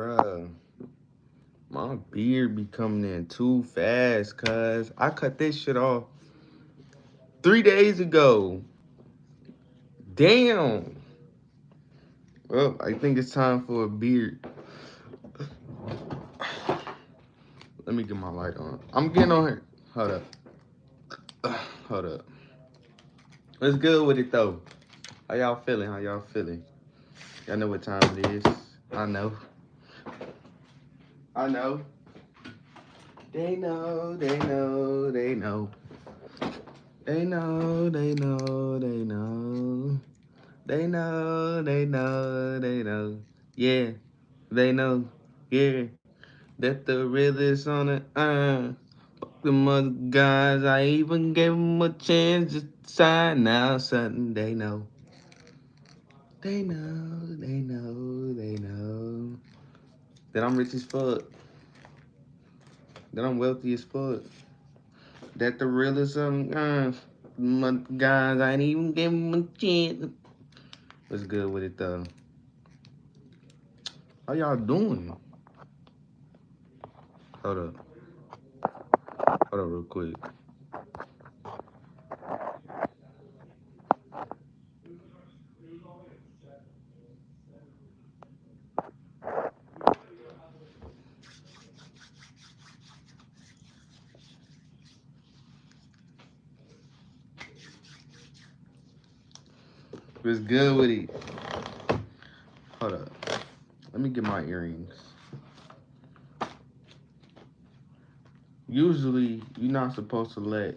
Bruh, my beard be coming in too fast, cuz I cut this shit off 3 days ago. Damn. Well, I think it's time for a beard. Let me get my light on. I'm getting on here. Hold up. Hold up. What's good with it though? How y'all feeling? How y'all feeling? Y'all know what time it is. I know. I know. They know, they know, they know. They know, they know, they know. They know, they know, they know. Yeah, they know. Yeah, that the realest on it. The mother guys, I even gave them a chance to sign now. Something they know. They know, they know, they know. That I'm rich as fuck. That I'm wealthy as fuck. That the realest mother guys, I ain't even gave them a chance. What's good with it though? How y'all doing? Hold up. Hold up real quick. What's good with it? Hold up. Let me get my earrings. Usually, you're not supposed to let,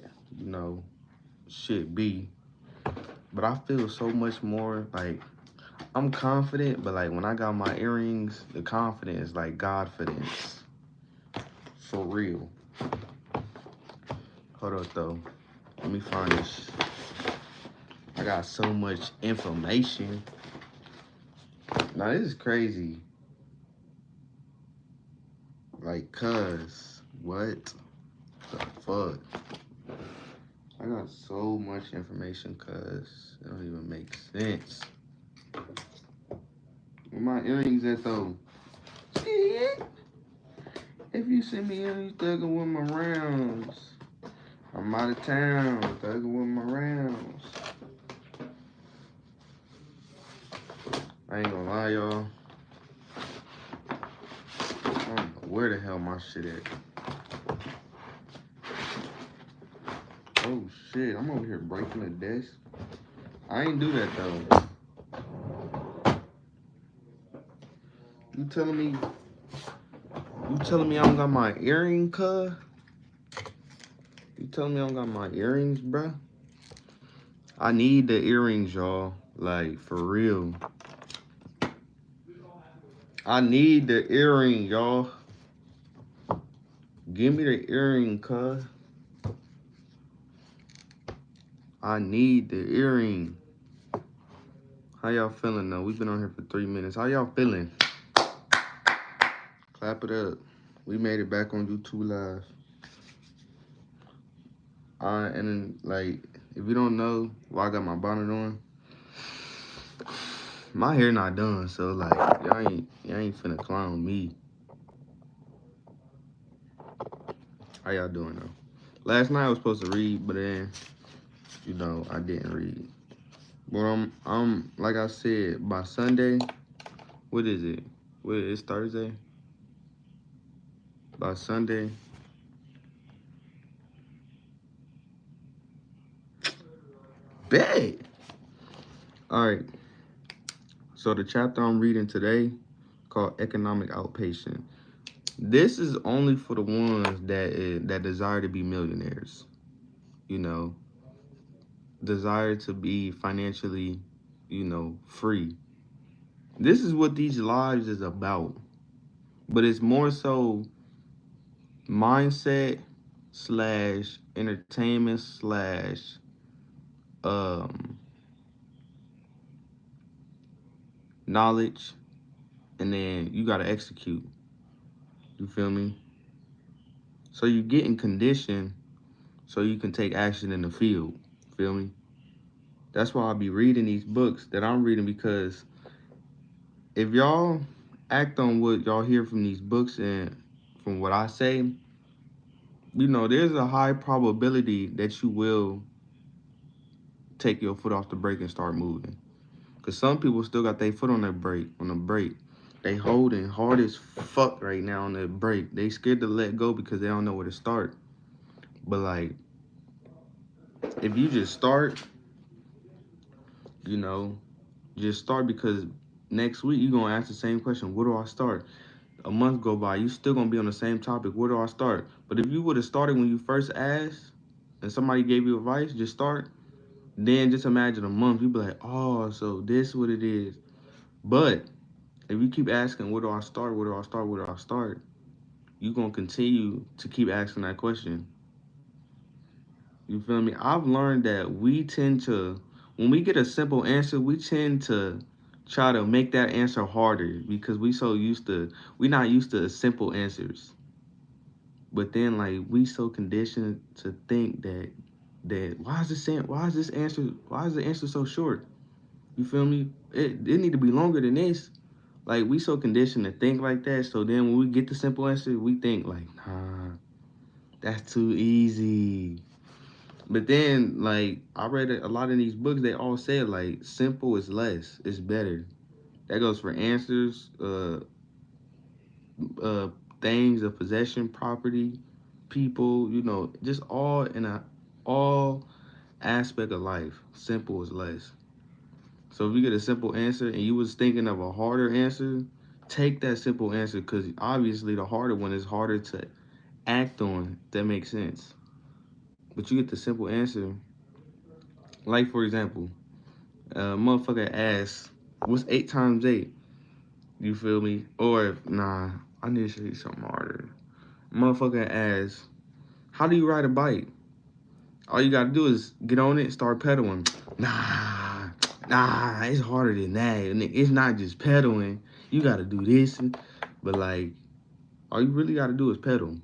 shit be. But I feel so much more like I'm confident, but like when I got my earrings, the confidence is like Godfidence. For real. Hold up though. Let me find this. I got so much information. Now this is crazy. Like, cuz, what the fuck? I got so much information, cuz it don't even make sense. Where my earrings at though? Shit. If you see me in thugging with my rounds, I'm out of town thugging with my rounds. I ain't gonna lie, y'all. I don't know where the hell my shit at. Oh shit, I'm over here breaking the desk. I ain't do that though. You telling me I don't got my earring, cuz? You telling me I don't got my earrings, bruh? I need the earrings, y'all. Like, for real. I need the earring, y'all. Give me the earring, cuz. I need the earring. How y'all feeling, though? We've been on here for 3 minutes. How y'all feeling? Clap it up. We made it back on YouTube Live. And then, like, if you don't know why I got my bonnet on, my hair not done, so like y'all ain't finna clown me. How y'all doing though? Last night I was supposed to read, but then I didn't read. But I'm like I said, by Sunday, what is it? It's Thursday. By Sunday, bet. All right. So the chapter I'm reading today called Economic Outpatient. This is only for the ones that desire to be millionaires. Desire to be financially, free. This is what these lives is about. But it's more so mindset slash entertainment slash knowledge, and then you gotta execute. You feel me? So you get in condition so you can take action in the field. Feel me? That's why I'll be reading these books that I'm reading, because if y'all act on what y'all hear from these books and from what I say, you know, there's a high probability that you will take your foot off the brake and start moving. Cause some people still got their foot on the brake. They holding hard as fuck right now on the brake. They scared to let go because they don't know where to start. But like, if you just start, you know, just start, because next week you're gonna ask the same question, where do I start? A month go by, you still gonna be on the same topic, where do I start? But if you would have started when you first asked and somebody gave you advice, just start, then just imagine a month, you be like, oh, so this what it is. But if you keep asking, where do I start, where do I start, where do I start, you're gonna continue to keep asking that question. You feel me? I've learned that we tend to, when we get a simple answer, we tend to try to make that answer harder because we not used to simple answers. But then like we so conditioned to think that why is the answer so short? You feel me? It need to be longer than this. Like we so conditioned to think like that. So then when we get the simple answer, we think like, nah, that's too easy. But then, like, I read a lot of these books, they all say, like, simple is less, it's better. That goes for answers, uh, things of possession, property, people, you know, just all aspect of life. Simple is less. So if you get a simple answer and you was thinking of a harder answer, take that simple answer, because obviously the harder one is harder to act on. That makes sense. But you get the simple answer. Like, for example, motherfucker asks, what's 8 times 8? You feel me? Or, nah, I need to show you something harder. Motherfucker asks, how do you ride a bike? All you gotta do is get on it, start pedaling. Nah, it's harder than that. It's not just pedaling. You gotta do this. But, like, all you really gotta do is pedal.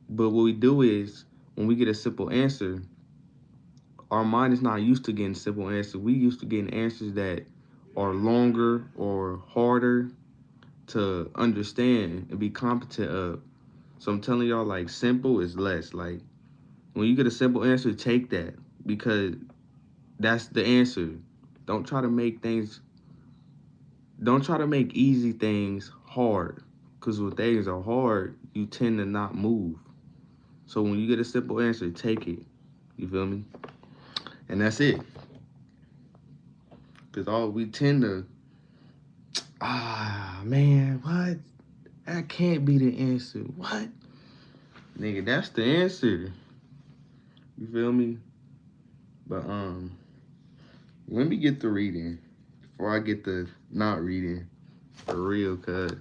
But what we do is, when we get a simple answer, our mind is not used to getting simple answers. We used to getting answers that are longer or harder to understand and be competent of. So I'm telling y'all, like, simple is less. Like, when you get a simple answer, take that, because that's the answer. Don't try to make easy things hard, because when things are hard, you tend to not move. So when you get a simple answer, take it. You feel me? And that's it. Because all we tend to, man, what? That can't be the answer. What? Nigga, that's the answer. You feel me? But let me get to reading before I get to not reading for real, cause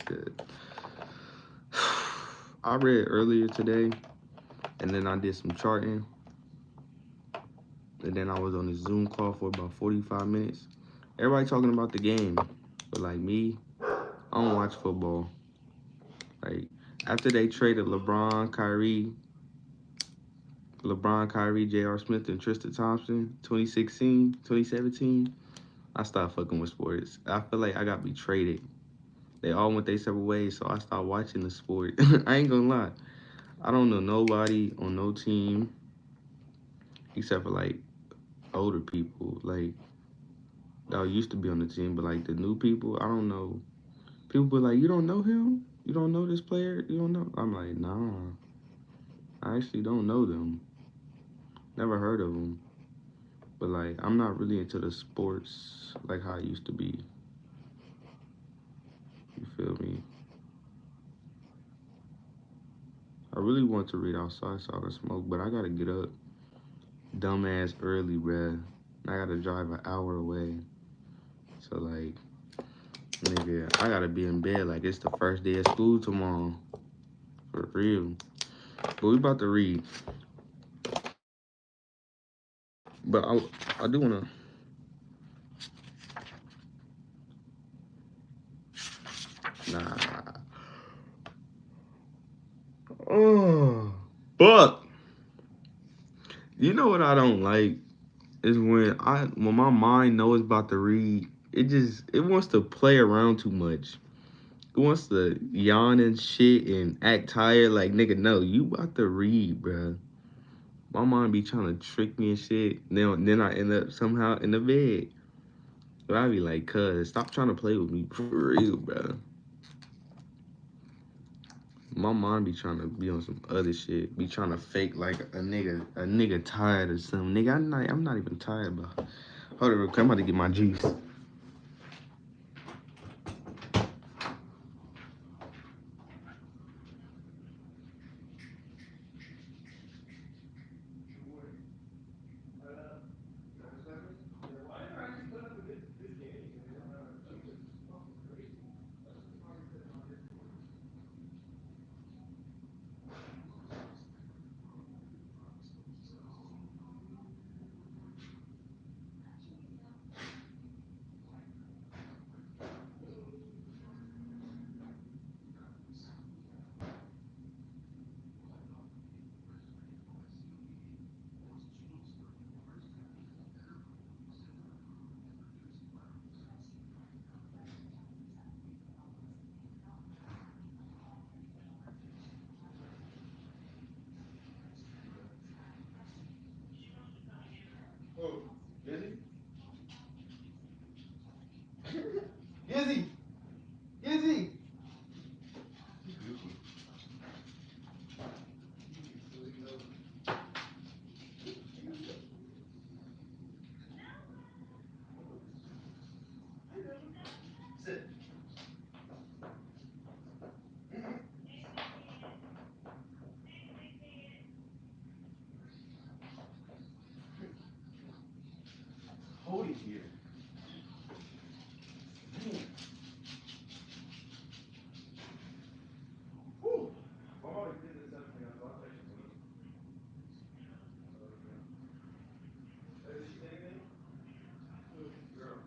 I read earlier today, and then I did some charting, and then I was on a Zoom call for about 45 minutes. Everybody talking about the game, but like me, I don't watch football. Like, after they traded LeBron, Kyrie, J.R. Smith, and Tristan Thompson, 2016, 2017, I stopped fucking with sports. I feel like I got betrayed. They all went their separate ways, so I stopped watching the sport. I ain't gonna lie. I don't know nobody on no team except for, like, older people, like, that used to be on the team, but, like, the new people, I don't know. People be like, you don't know him? You don't know this player? You don't know? I'm like, nah. I actually don't know them. Never heard of them. But, like, I'm not really into the sports like how I used to be. You feel me? I really want to read outside so I can smoke, but I gotta get up dumbass early, bruh. I gotta drive an hour away. So, like, nigga, I gotta be in bed like it's the first day of school tomorrow. For real. But we about to read. But I do wanna. Nah. Oh. But you know what I don't like is when my mind knows about to read, it wants to play around too much. wants to yawn and shit and act tired. Like, nigga, no, you about to read, bro. My mom be trying to trick me and shit. Then I end up somehow in the bed. But I be like, cuz, stop trying to play with me for real, bro. My mom be trying to be on some other shit. Be trying to fake like a nigga tired or something. Nigga, I'm not even tired, bro. Hold on real quick. I'm about to get my juice. Oh, Gizzy? Gizzy! Gizzy! Sit. Hold it here. Whew. Oh, you did this everything. I thought I should do it. Is she anything? Girl.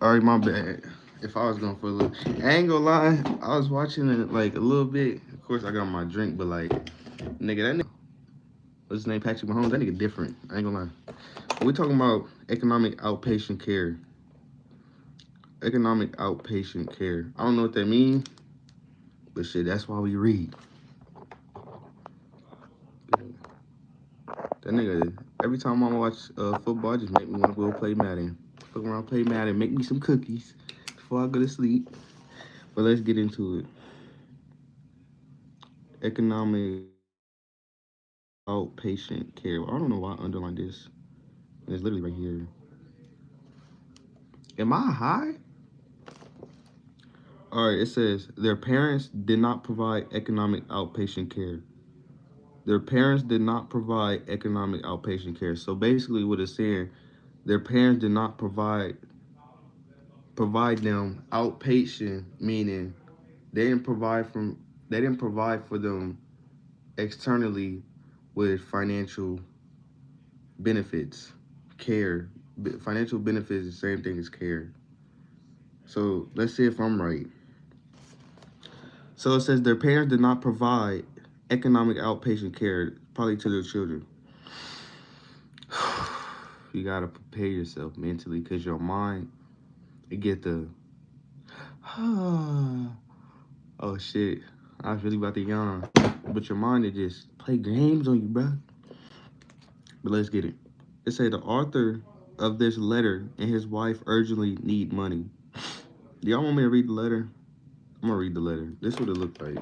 All right, my bad. If I was going for a little, I ain't gonna lie. I was watching it like a little bit. Of course, I got my drink, but like, nigga, that nigga, what's his name, Patrick Mahomes, that nigga different. I ain't gonna lie. We talking about economic outpatient care. Economic outpatient care. I don't know what that means, but shit, that's why we read. That nigga, every time I watch football, just make me want to go play Madden. Fuck around, play Madden, make me some cookies before I go to sleep. But let's get into it. Economic outpatient care. I don't know why I underlined this. It's literally right here. Am I high? All right, it says their parents did not provide economic outpatient care. Their parents did not provide economic outpatient care. So basically, what it's saying, their parents did not provide them outpatient, meaning they didn't provide for them externally with financial benefits, care. Financial benefits is the same thing as care. So let's see if I'm right. So it says their parents did not provide economic outpatient care, probably to their children. You gotta prepare yourself mentally, cause your mind, it get the oh shit, I was really about to yawn, but your mind, it just play games on you, bro. But let's get it. It say the author of this letter and his wife urgently need money. Do y'all want me to read the letter? I'm gonna read the letter. This is what it looked like.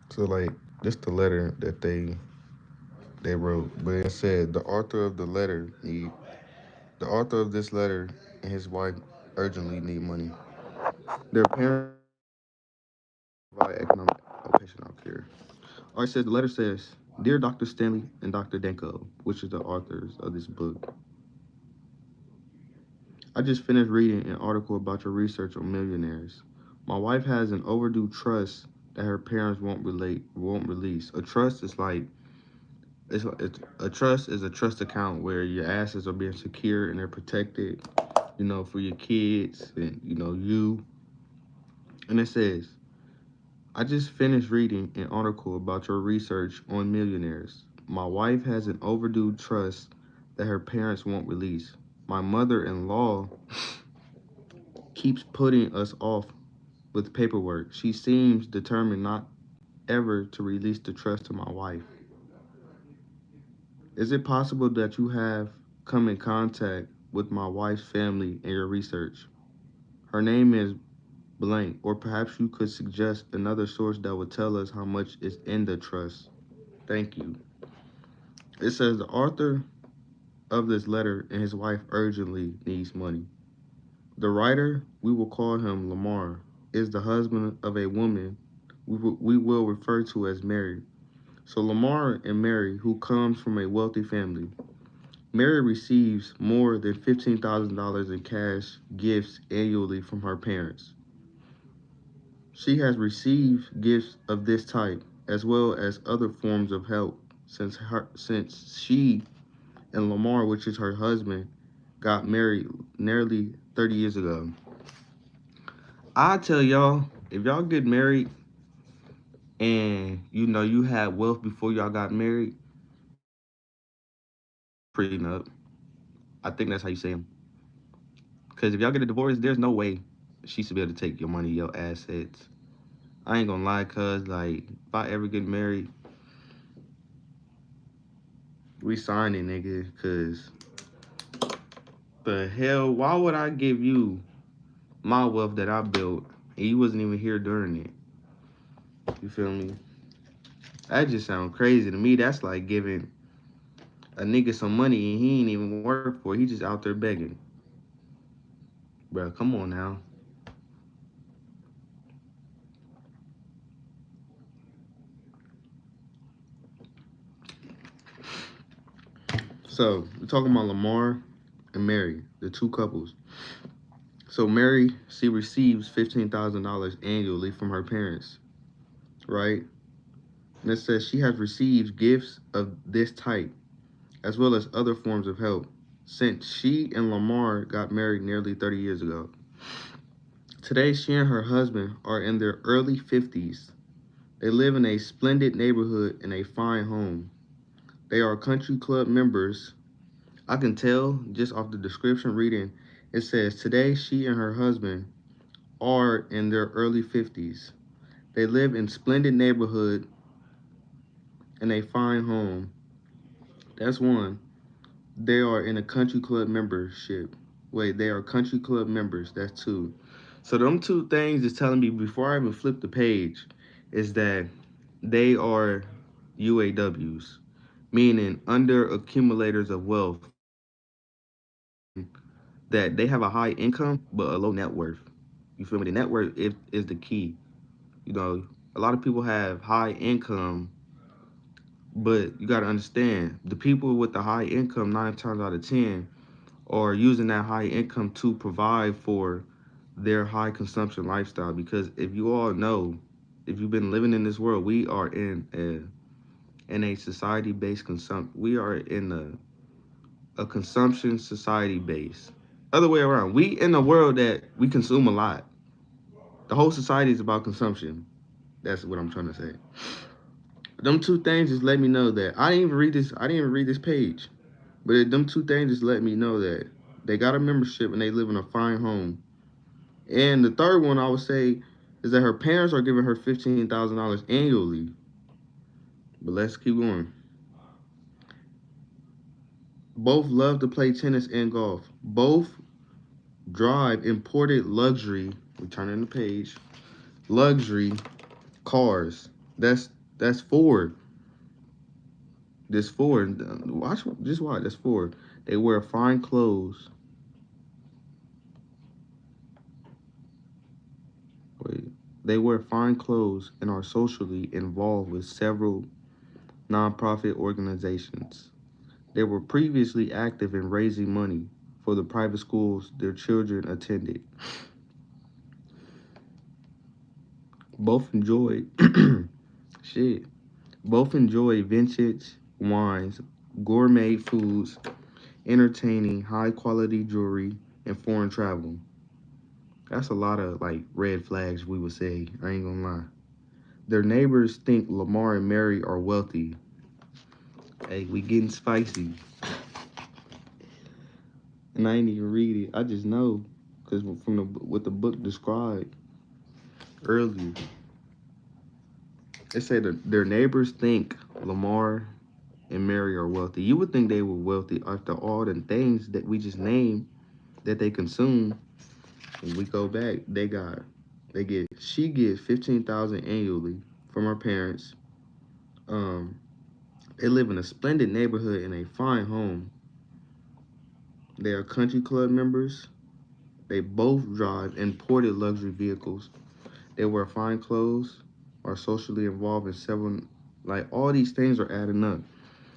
So like, this the letter that they wrote, but it said the author of the author of this letter and his wife urgently need money. Their parents provide economic outpatient care. All right, says the letter says, "Dear Dr. Stanley and Dr. Denko, which is the authors of this book, I just finished reading an article about your research on millionaires. My wife has an overdue trust that her parents won't release. A trust is like it's a trust is a trust account where your assets are being secure and they're protected, for your kids and you. And it says, I just finished reading an article about your research on millionaires. My wife has an overdue trust that her parents won't release. My mother-in-law keeps putting us off with paperwork. She seems determined not ever to release the trust to my wife. Is it possible that you have come in contact with my wife's family in your research? Her name is blank, or perhaps you could suggest another source that would tell us how much is in the trust. Thank you." It says the author of this letter and his wife urgently needs money. The writer, we will call him Lamar, is the husband of a woman we will refer to as Mary. So Lamar and Mary, who comes from a wealthy family, Mary receives more than $15,000 in cash gifts annually from her parents. She has received gifts of this type, as well as other forms of help, since she and Lamar, which is her husband, got married nearly 30 years ago. I tell y'all, if y'all get married and you had wealth before y'all got married, prenup. I think that's how you say them. Because if y'all get a divorce, there's no way she should be able to take your money, your assets. I ain't gonna lie, cuz, like, if I ever get married, we sign it, nigga. Cause the hell, why would I give you my wealth that I built and you wasn't even here during it? You feel me? That just sounds crazy to me. That's like giving a nigga some money and he ain't even work for it. He just out there begging. Bro, come on now. So, we're talking about Lamar and Mary, the two couples. So Mary, she receives $15,000 annually from her parents, right? And it says she has received gifts of this type, as well as other forms of help, since she and Lamar got married nearly 30 years ago. Today, she and her husband are in their early 50s. They live in a splendid neighborhood in a fine home. They are country club members. I can tell just off the description reading, it says today she and her husband are in their early 50s. They live in splendid neighborhood in a fine home. That's one. They are in a country club membership. Wait, they are country club members. That's two. So them two things is telling me before I even flip the page is that they are UAWs, meaning under accumulators of wealth, meaning that they have a high income but a low net worth. You feel me? The net worth is the key. You know, a lot of people have high income, but you got to understand the people with the high income, 9 times out of 10, are using that high income to provide for their high consumption lifestyle. Because if you all know, if you've been living in this world, we are in a society based consumption. We are in a consumption society base. Other way around. We in a world that we consume a lot. The whole society is about consumption. That's what I'm trying to say. Them two things just let me know that I didn't even read this. I didn't even read this page, but them two things just let me know that they got a membership and they live in a fine home. And the third one I would say is that her parents are giving her $15,000 annually. But let's keep going. Both love to play tennis and golf. Both drive imported luxury. Returning the page. Luxury cars. That's Ford. This Ford. Watch. Just watch. That's Ford. They wear fine clothes. Wait. They wear fine clothes and are socially involved with several nonprofit organizations. They were previously active in raising money for the private schools their children attended. Both enjoyed shit. Both enjoy vintage wines, gourmet foods, entertaining, high quality jewelry, and foreign travel. That's a lot of like red flags we would say. I ain't gonna lie. Their neighbors think Lamar and Mary are wealthy. Hey, we getting spicy. And I ain't even read it. I just know because from what the book described earlier, it said that their neighbors think Lamar and Mary are wealthy. You would think they were wealthy after all the things that we just named that they consume. When we go back, she gets 15,000 annually from her parents. Um, they live in a splendid neighborhood in a fine home. They are country club members. They both drive imported luxury vehicles. They wear fine clothes, are socially involved in several, like all these things are adding up.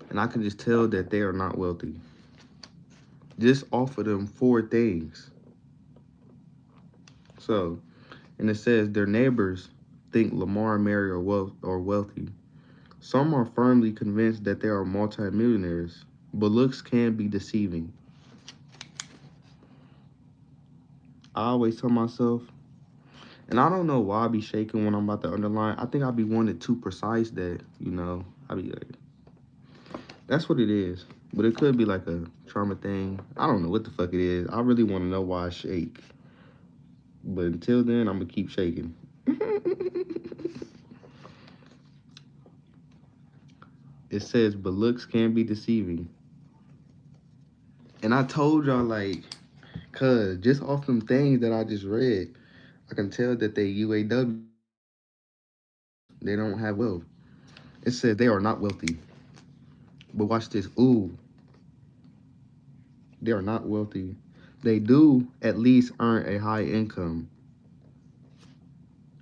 And I can just tell that they are not wealthy. Just offer them four things. So, and it says their neighbors think Lamar and Mary are wealthy. Some are firmly convinced that they are multimillionaires, but looks can be deceiving. I always tell myself, and I don't know why I be shaking when I'm about to underline. I think I be wanting too precise that, I be like, that's what it is. But it could be like a trauma thing. I don't know what the fuck it is. I really want to know why I shake. But until then, I'm going to keep shaking. It says, but looks can be deceiving. And I told y'all, like, cuz just off them things that I just read, I can tell that they UAW. They don't have wealth. It says they are not wealthy. But watch this. Ooh, they are not wealthy. They do at least earn a high income.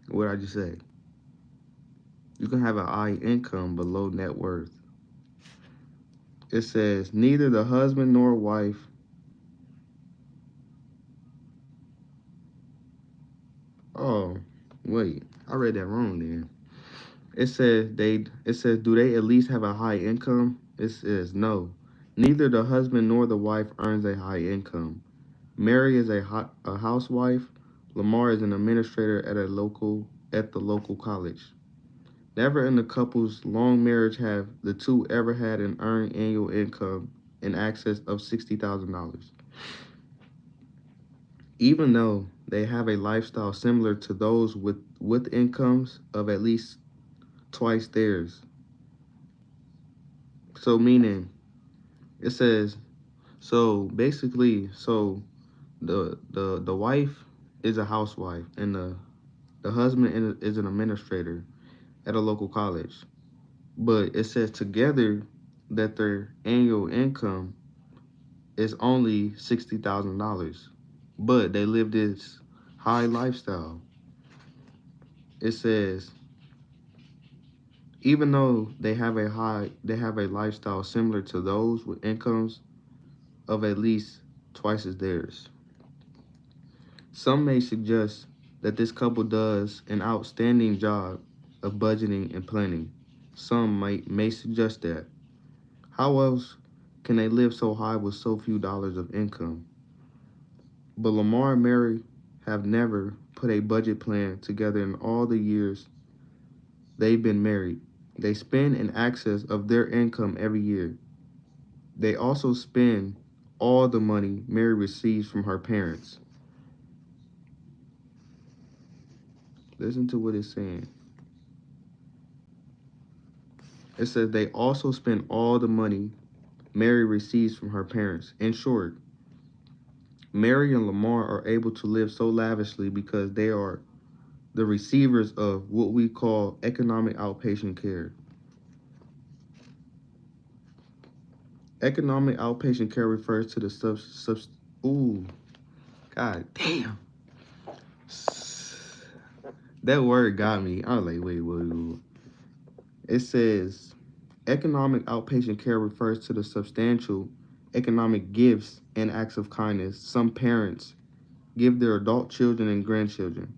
What did I just say? You can have a high income but low net worth. It says neither the husband nor wife Oh, wait, I read that wrong then. It says do they at least have a high income? It says no. Neither the husband nor the wife earns a high income. Mary is a housewife. Lamar is an administrator at the local college. Never in the couple's long marriage have the two ever had an earned annual income in excess of $60,000. Even though they have a lifestyle similar to those with incomes of at least twice theirs. So meaning it says so basically the wife is a housewife and the husband is an administrator at a local college. But it says together that their annual income is only $60,000. But they live this high lifestyle. It says even though they have a lifestyle similar to those with incomes of at least twice as theirs. Some may suggest that this couple does an outstanding job of budgeting and planning. Some may suggest that. How else can they live so high with so few dollars of income? But Lamar and Mary have never put a budget plan together in all the years they've been married. They spend in excess of their income every year. They also spend all the money Mary receives from her parents. Listen to what it's saying. It says they also spend all the money Mary receives from her parents. In short, Mary and Lamar are able to live so lavishly because they are the receivers of what we call economic outpatient care. Economic outpatient care refers to the ooh, god damn. That word got me. I was like, wait. It says economic outpatient care refers to the substantial economic gifts and acts of kindness some parents give their adult children and grandchildren.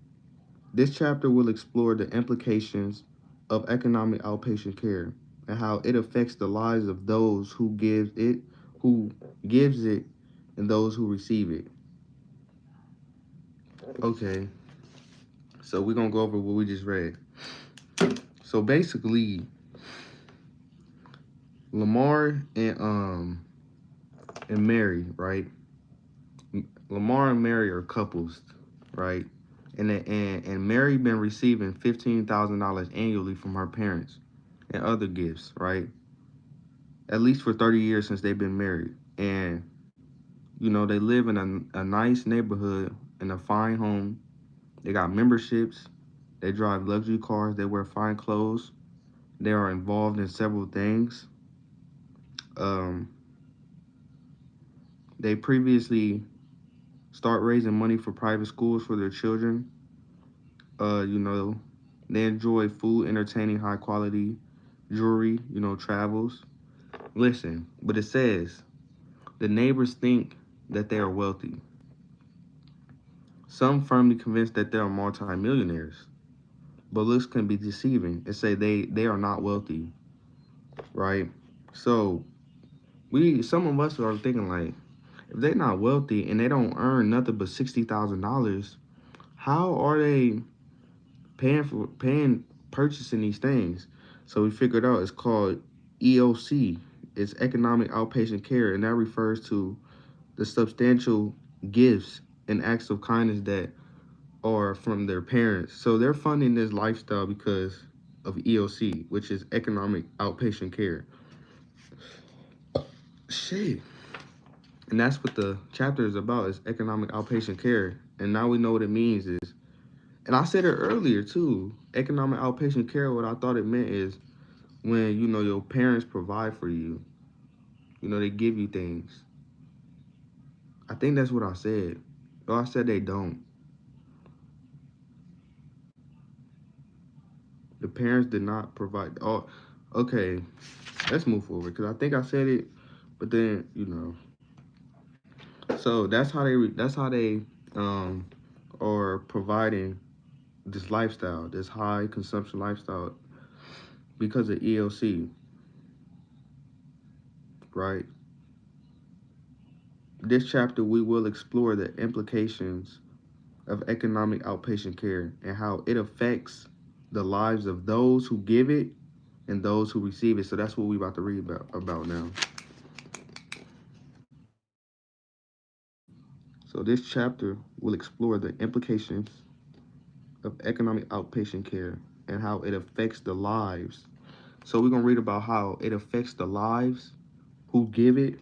This chapter will explore the implications of economic outpatient care and how it affects the lives of those who gives it, and those who receive it. Okay, so we're gonna go over what we just read. So basically, Lamar and Mary, right? Lamar and Mary are couples, right? And Mary been receiving $15,000 annually from her parents and other gifts, right? At least for 30 years since they've been married. And they live in a nice neighborhood in a fine home. They got memberships. They drive luxury cars. They wear fine clothes. They are involved in several things. Um, they previously start raising money for private schools for their children. They enjoy food, entertaining, high quality jewelry, travels. Listen, but it says the neighbors think that they are wealthy. Some firmly convinced that they are multimillionaires. But looks can be deceiving and say they are not wealthy, right? So some of us are thinking like, if they're not wealthy and they don't earn nothing but $60,000, how are they paying purchasing these things? So we figured out it's called EOC. It's economic outpatient care, and that refers to the substantial gifts and acts of kindness that are from their parents. So they're funding this lifestyle because of EOC, which is economic outpatient care. Shit. And that's what the chapter is about, is economic outpatient care. And now we know what it means is, and I said it earlier too, economic outpatient care, what I thought it meant is when, your parents provide for you, they give you things. I think that's what I said. Oh, I said they don't. The parents did not provide. Oh, okay. Let's move forward because I think I said it, but then So that's how they are providing this lifestyle, this high consumption lifestyle because of ELC, right? This chapter we will explore the implications of economic outpatient care and how it affects the lives of those who give it and those who receive it. So that's what we're about to read about now. So this chapter will explore the implications of economic outpatient care and how it affects the lives. So we're gonna read about how it affects the lives who give it,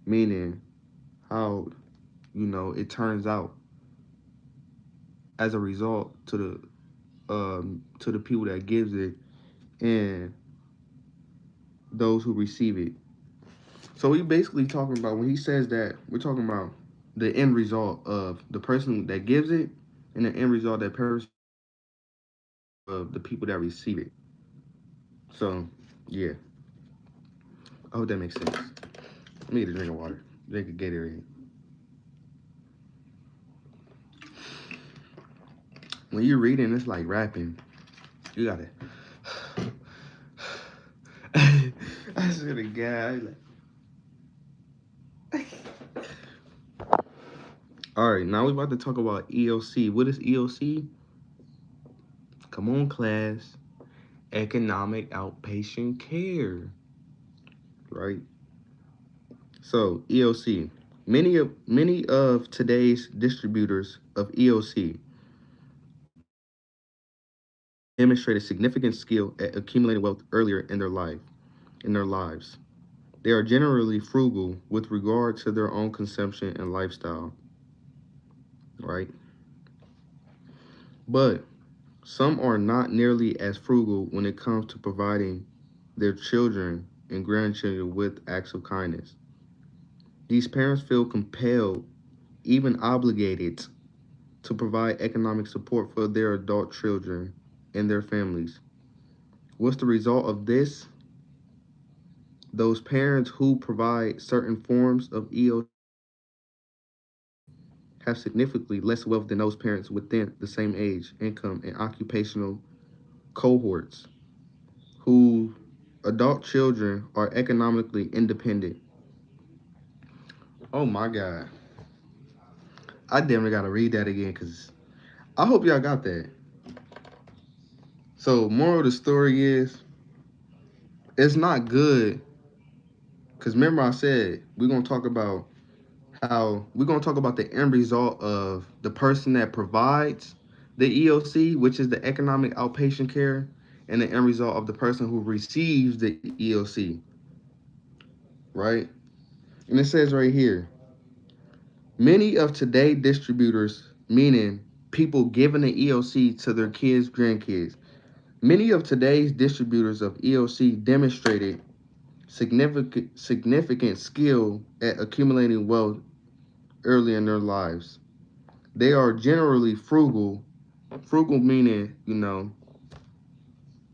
meaning how it turns out as a result to the people that gives it and those who receive it. So we basically talking about when he says that we're talking about the end result of the person that gives it and the end result that person of the people that receive it. So yeah, I hope that makes sense. Let me get a drink of water. Drink a Gatorade. When you're reading, it's like rapping. You gotta. I swear to God. All right, now we're about to talk about ELC. What is ELC? Come on, class. Economic outpatient care, right? So ELC. Many of today's distributors of ELC demonstrated significant skill at accumulating wealth earlier in their lives. They are generally frugal with regard to their own consumption and lifestyle, right? But some are not nearly as frugal when it comes to providing their children and grandchildren with acts of kindness. These parents feel compelled, even obligated, to provide economic support for their adult children and their families. What's the result of this? Those parents who provide certain forms of EO have significantly less wealth than those parents within the same age, income, and occupational cohorts whose adult children are economically independent. Oh my God. I damn gotta read that again because I hope y'all got that. So, moral of the story is it's not good because remember I said we're gonna talk about the end result of the person that provides the EOC, which is the economic outpatient care, and the end result of the person who receives the EOC, right? And it says right here, many of today distributors, meaning people giving the EOC to their kids, grandkids, many of today's distributors of EOC demonstrated significant skill at accumulating wealth early in their lives. They are generally frugal. Frugal meaning,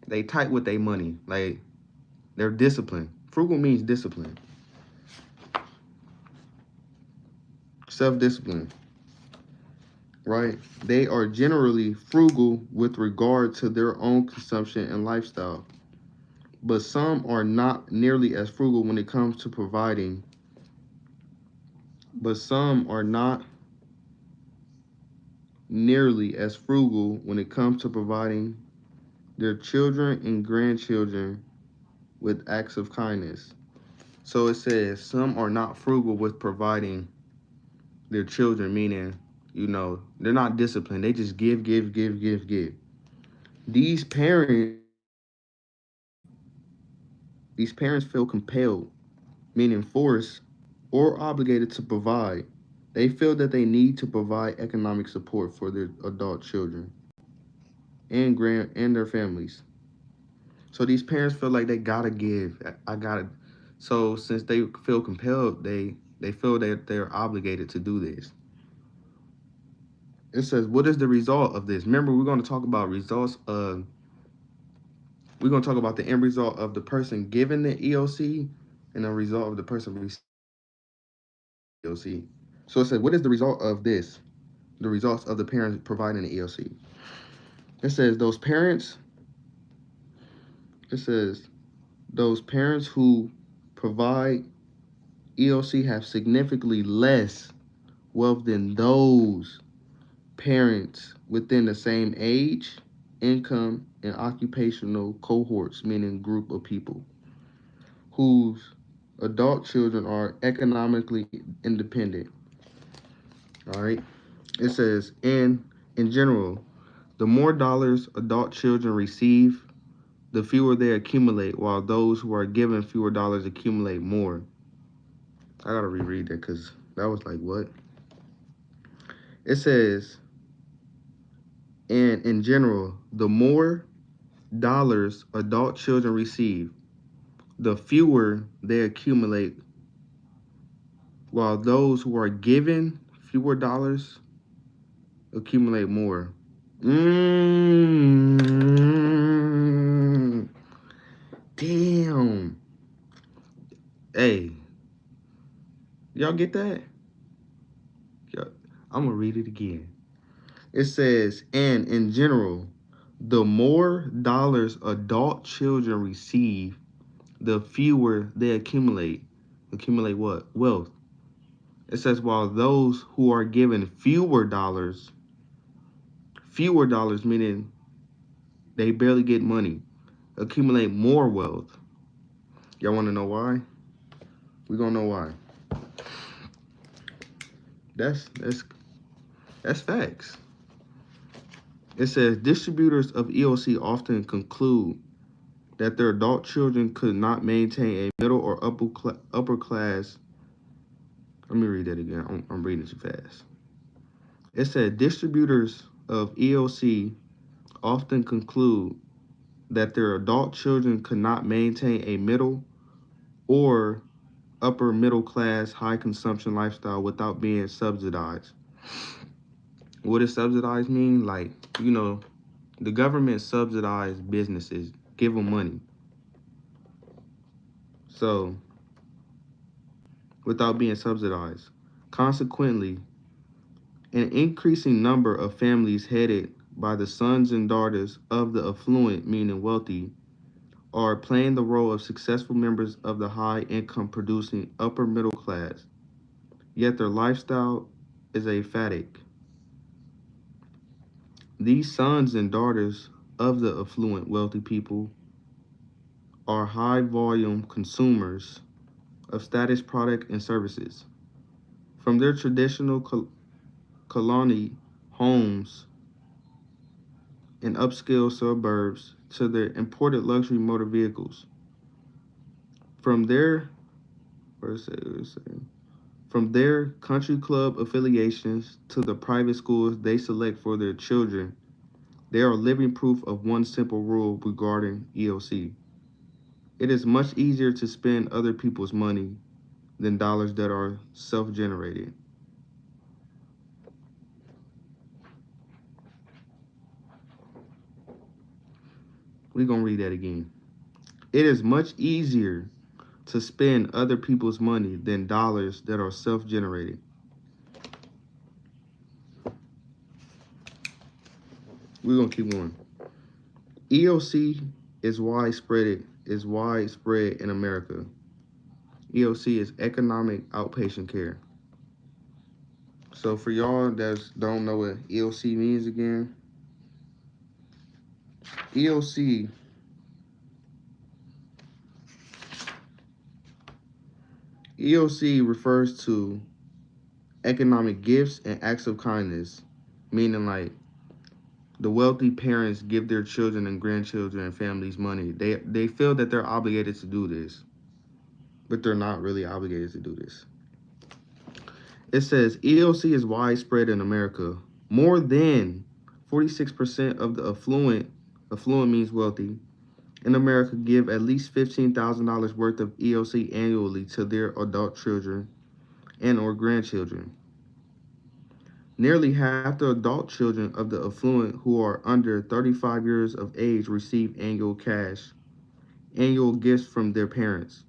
they tight with their money. Like they're disciplined. Frugal means discipline. Self-discipline. Right? They are generally frugal with regard to their own consumption and lifestyle. But some are not nearly as frugal when it comes to providing. But some are not nearly as frugal when it comes to providing their children and grandchildren with acts of kindness. So it says some are not frugal with providing their children, meaning, they're not disciplined. They just give, give, give, give, give. These parents, these parents feel compelled, meaning forced or obligated to provide. They feel that they need to provide economic support for their adult children and their families. So these parents feel like they gotta give. I gotta. So since they feel compelled, they feel that they're obligated to do this. It says, what is the result of this? Remember, we're going to talk about results of. We're going to talk about the end result of the person giving the EOC and the result of the person receiving the EOC. So it says, what is the result of this? The results of the parents providing the EOC. It says it says those parents who provide EOC have significantly less wealth than those parents within the same age, income, and occupational cohorts, meaning group of people, whose adult children are economically independent. All right. It says, in general, the more dollars adult children receive, the fewer they accumulate, while those who are given fewer dollars accumulate more. I gotta reread that because that was like, what? It says, and in general, the more dollars adult children receive, the fewer they accumulate, while those who are given fewer dollars accumulate more. Mmm. Damn. Hey, y'all get that? I'm gonna read it again. It says, and in general, the more dollars adult children receive, the fewer they accumulate. Accumulate what? Wealth. It says, while those who are given fewer dollars meaning they barely get money, accumulate more wealth. Y'all want to know why? We're gonna know why. That's facts. It says distributors of EOC often conclude that their adult children could not maintain a middle or upper class. Let me read that again. I'm reading too fast. It said distributors of EOC often conclude that their adult children could not maintain a middle or upper middle class high consumption lifestyle without being subsidized. What does subsidized mean? Like, the government subsidize businesses, give them money. So, without being subsidized. Consequently, an increasing number of families headed by the sons and daughters of the affluent, meaning wealthy, are playing the role of successful members of the high income producing upper middle class. Yet their lifestyle is aphatic. These sons and daughters of the affluent wealthy people are high volume consumers of status product and services. From their traditional colony homes in upscale suburbs to their imported luxury motor vehicles. From their from their country club affiliations to the private schools they select for their children, they are living proof of one simple rule regarding EOC. It is much easier to spend other people's money than dollars that are self-generated. We're going to read that again. It is much easier to spend other people's money than dollars that are self-generated. We're going to keep going. EOC is widespread in America. EOC is economic outpatient care. So for y'all that don't know what EOC means again, EOC refers to economic gifts and acts of kindness, meaning like the wealthy parents give their children and grandchildren and families money. They feel that they're obligated to do this, but they're not really obligated to do this. It says EOC is widespread in America. More than 46% of the affluent means wealthy, in America give at least $15,000 worth of EOC annually to their adult children and or grandchildren. Nearly half the adult children of the affluent who are under 35 years of age receive annual gifts from their parents.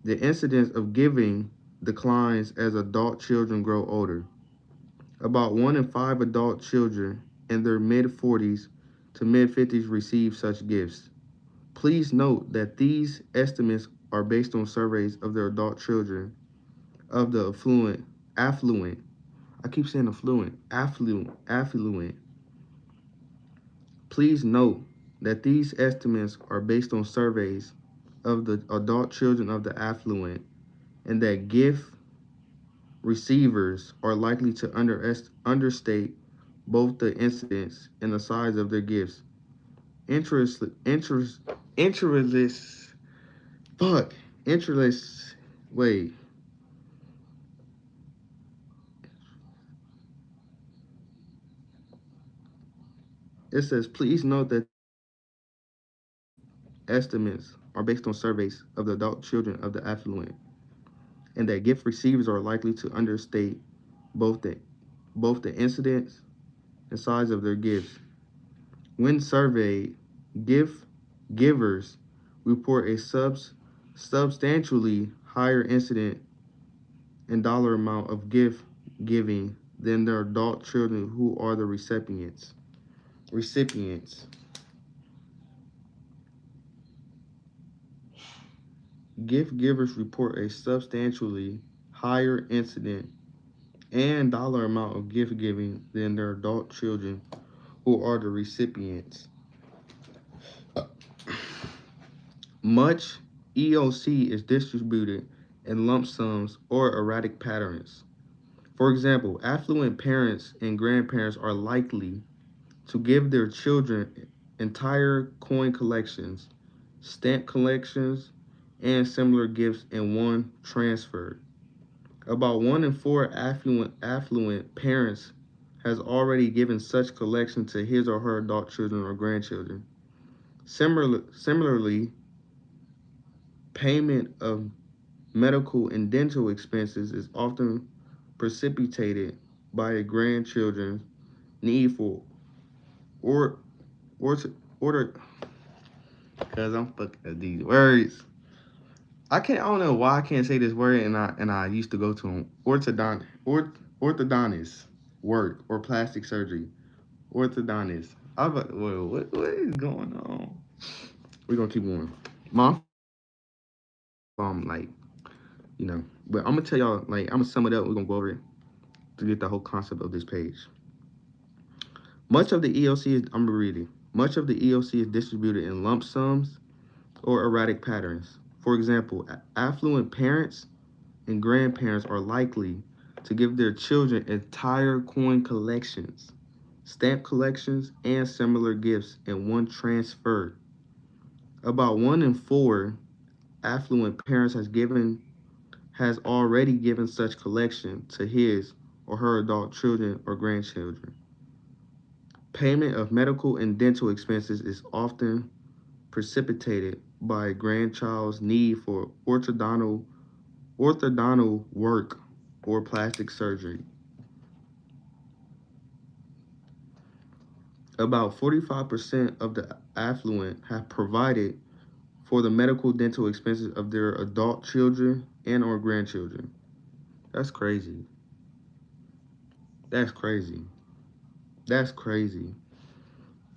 The incidence of giving declines as adult children grow older. About 1 in 5 adult children in their mid-40s to mid-50s receive such gifts. Please note that these estimates are based on surveys of their adult children of the affluent. I keep saying affluent. Please note that these estimates are based on surveys of the adult children of the affluent, and that gift receivers are likely to understate both the incidence and the size of their gifts. Interest, fuck, interest, wait. It says, please note that estimates are based on surveys of the adult children of the affluent, and that gift receivers are likely to understate both the both the incidence and size of their gifts. When surveyed, gift givers report a substantially higher incident and dollar amount of gift giving than their adult children who are the recipients. Gift givers report a substantially higher incident and dollar amount of gift giving than their adult children who are the recipients. Much EOC is distributed in lump sums or erratic patterns. For example, affluent parents and grandparents are likely to give their children entire coin collections, stamp collections, and similar gifts in one transfer. About 1 in 4 affluent parents has already given such collection to his or her adult children or grandchildren. Similarly, payment of medical and dental expenses is often precipitated by a grandchildren's need for or order because I'm fucking at these words. I don't know why I can't say this word, and I used to go to them. Orthodontist work or plastic surgery. Orthodontist. I was like, well, what is going on? We're gonna keep going. Mom, like, but I'm gonna tell y'all, like, I'm gonna sum it up. We're gonna go over it to get the whole concept of this page. Much of the EOC is, I'm reading. Much of the EOC is distributed in lump sums or erratic patterns. For example, affluent parents and grandparents are likely to give their children entire coin collections, stamp collections, and similar gifts in one transfer. About 1 in 4 affluent parents has already given such collection to his or her adult children or grandchildren. Payment of medical and dental expenses is often precipitated by a grandchild's need for orthodontal work or plastic surgery. About 45% of the affluent have provided for the medical dental expenses of their adult children and or grandchildren. That's crazy. That's crazy. That's crazy.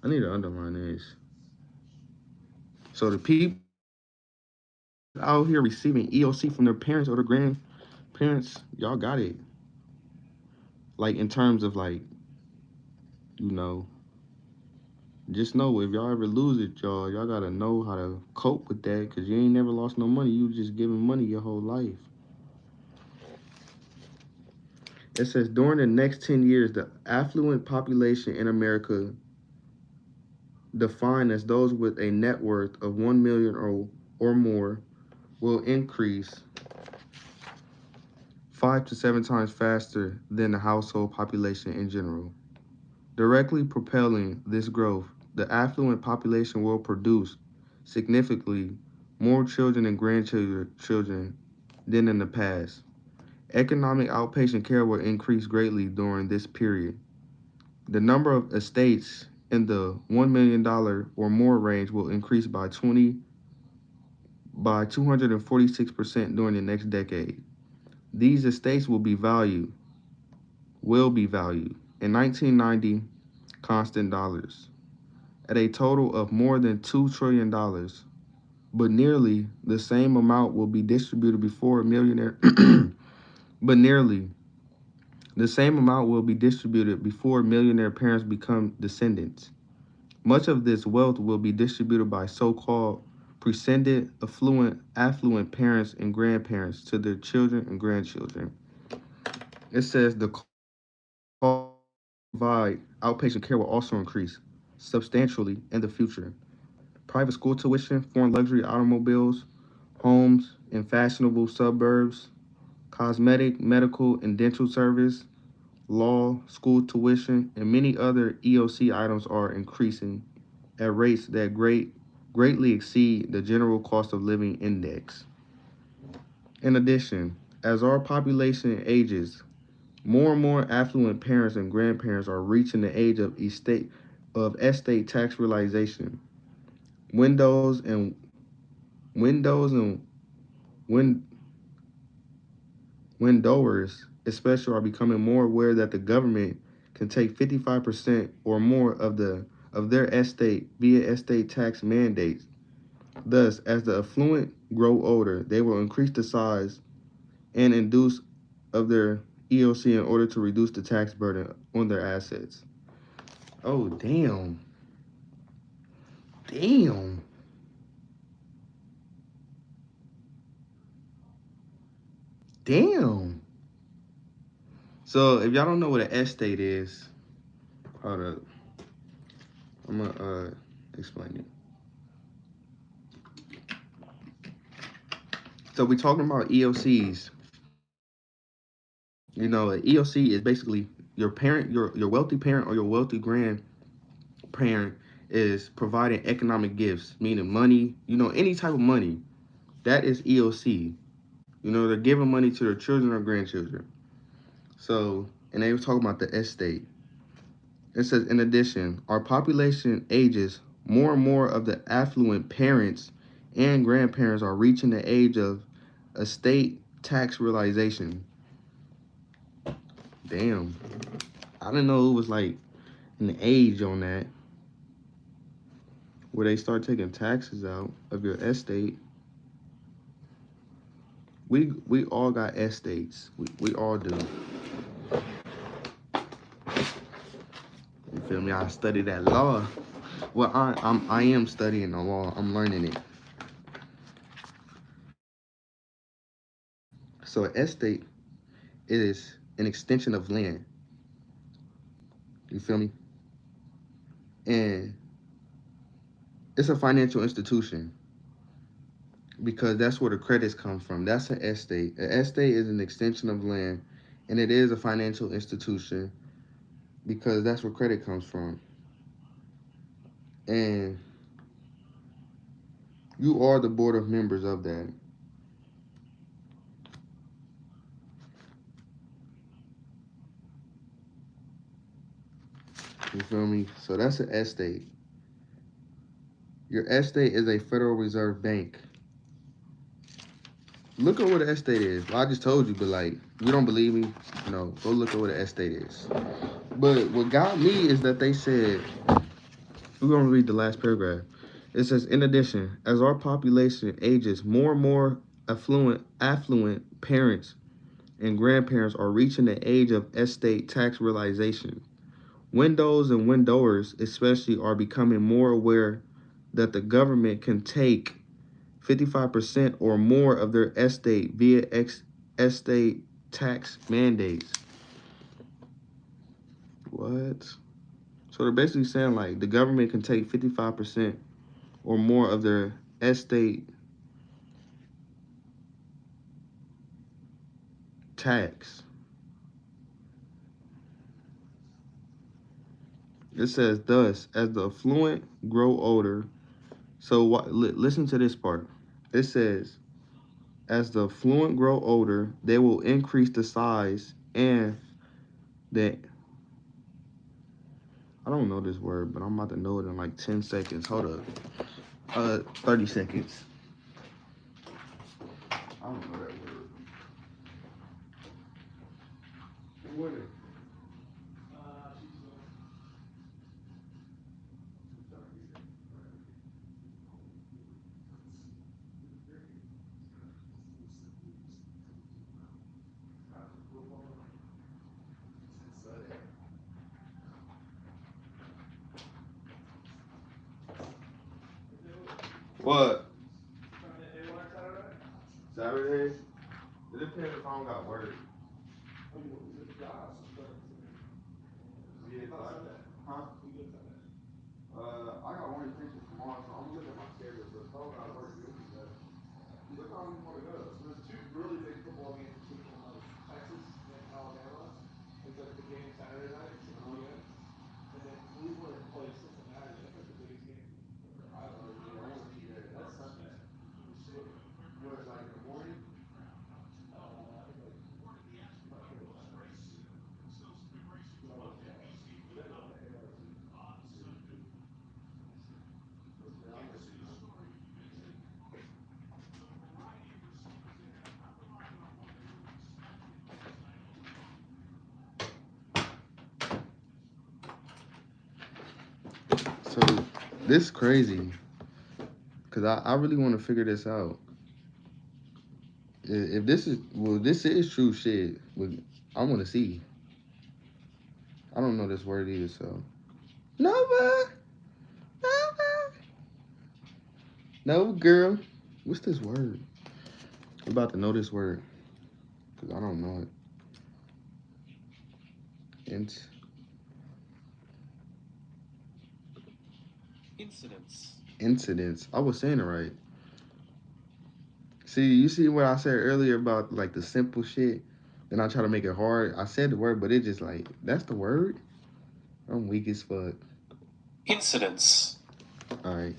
I need to underline this. So the people out here receiving EOC from their parents or their grandparents, y'all got it. Like in terms of like, you know, just know if y'all ever lose it, y'all gotta know how to cope with that, cause you ain't never lost no money. You just giving money your whole life. It says during the next 10 years, the affluent population in America, defined as those with a net worth of 1 million or more, will increase 5 to 7 times faster than the household population in general. Directly propelling this growth, the affluent population will produce significantly more children and grandchildren than in the past. Economic outpatient care will increase greatly during this period. The number of estates in the $1 million or more range will increase by 246% during the next decade. These estates will be valued in 1990 constant dollars at a total of more than $2 trillion, but nearly the same amount will be distributed before millionaire but nearly the same amount will be distributed before millionaire parents become descendants. Much of this wealth will be distributed by so-called precedent affluent parents and grandparents to their children and grandchildren. It says the cost to provide outpatient care will also increase substantially in the future. Private school tuition, foreign luxury automobiles, homes in fashionable suburbs, cosmetic, medical, and dental service, law, school tuition, and many other EOC items are increasing at rates that greatly exceed the general cost of living index. In addition, as our population ages, more and more affluent parents and grandparents are reaching the age of estate tax realization. Windows and windows and win, windowers especially are becoming more aware that the government can take 55% or more of their estate via estate tax mandates. Thus, as the affluent grow older, they will increase the size and induce of their EOC in order to reduce the tax burden on their assets. Oh, damn. Damn. Damn. So, if y'all don't know what an estate is, hold up. I'm going to explain it. So, we're talking about EOCs. You know, an EOC is basically your parent, your wealthy parent or your wealthy grandparent is providing economic gifts, meaning money, any type of money. That is EOC. They're giving money to their children or grandchildren. So, and they were talking about the estate. It says, in addition, our population ages, more and more of the affluent parents and grandparents are reaching the age of estate tax realization. Damn. I didn't know it was like an age on that where they start taking taxes out of your estate. We all got estates. We all do. You feel me? I study that law. Well, I am studying the law. I'm learning it. So an estate is an extension of land. You feel me? And it's a financial institution because that's where the credits come from. That's an estate. An estate is an extension of land, and it is a financial institution because that's where credit comes from. And you are the board of members of that. You feel me? So that's an estate. Your estate is a Federal Reserve Bank. Look at what an estate is. Well, I just told you, but like, you don't believe me? No, go look at what an estate is. But what got me is that they said, we're going to read the last paragraph. It says, in addition, as our population ages, more and more affluent parents and grandparents are reaching the age of estate tax realization. Windows and windowers especially are becoming more aware that the government can take 55% or more of their estate via estate tax mandates. What? So they're basically saying like the government can take 55% or more of their estate tax. It says, thus, as the affluent grow older, so listen to this part. It says, as the affluent grow older, they will increase the size and the, I don't know this word, but I'm about to know it in like 10 seconds. Hold up. 30 seconds. I don't know that word. What is it? What? Saturday? It depends if I don't got work. Yeah, huh? I got orientation tomorrow, so I'm looking at my schedule. So if I don't got work, it'll be better. Look how we want to go. So there's two really big football games between Texas and Alabama. It's like the game Saturday night, 6 p.m. And then Cleveland plays Cincinnati. That's like the biggest game for Iowa. Yeah, I want to see that. That's Sunday. What, like in the morning? I think like I'm not sure what time. Because I was they have it on the ARC. Yeah, I'm gonna see that. So this is crazy, cause I really want to figure this out. If this is this is true shit. I want to see. I don't know this word either, so Nova, Nova, no girl. What's this word? I'm about to know this word, cause I don't know it. Incidents. I was saying it right. See, you see what I said earlier about like the simple shit. Then I try to make it hard. I said the word, but it just like that's the word. I'm weak as fuck. Incidents. All right.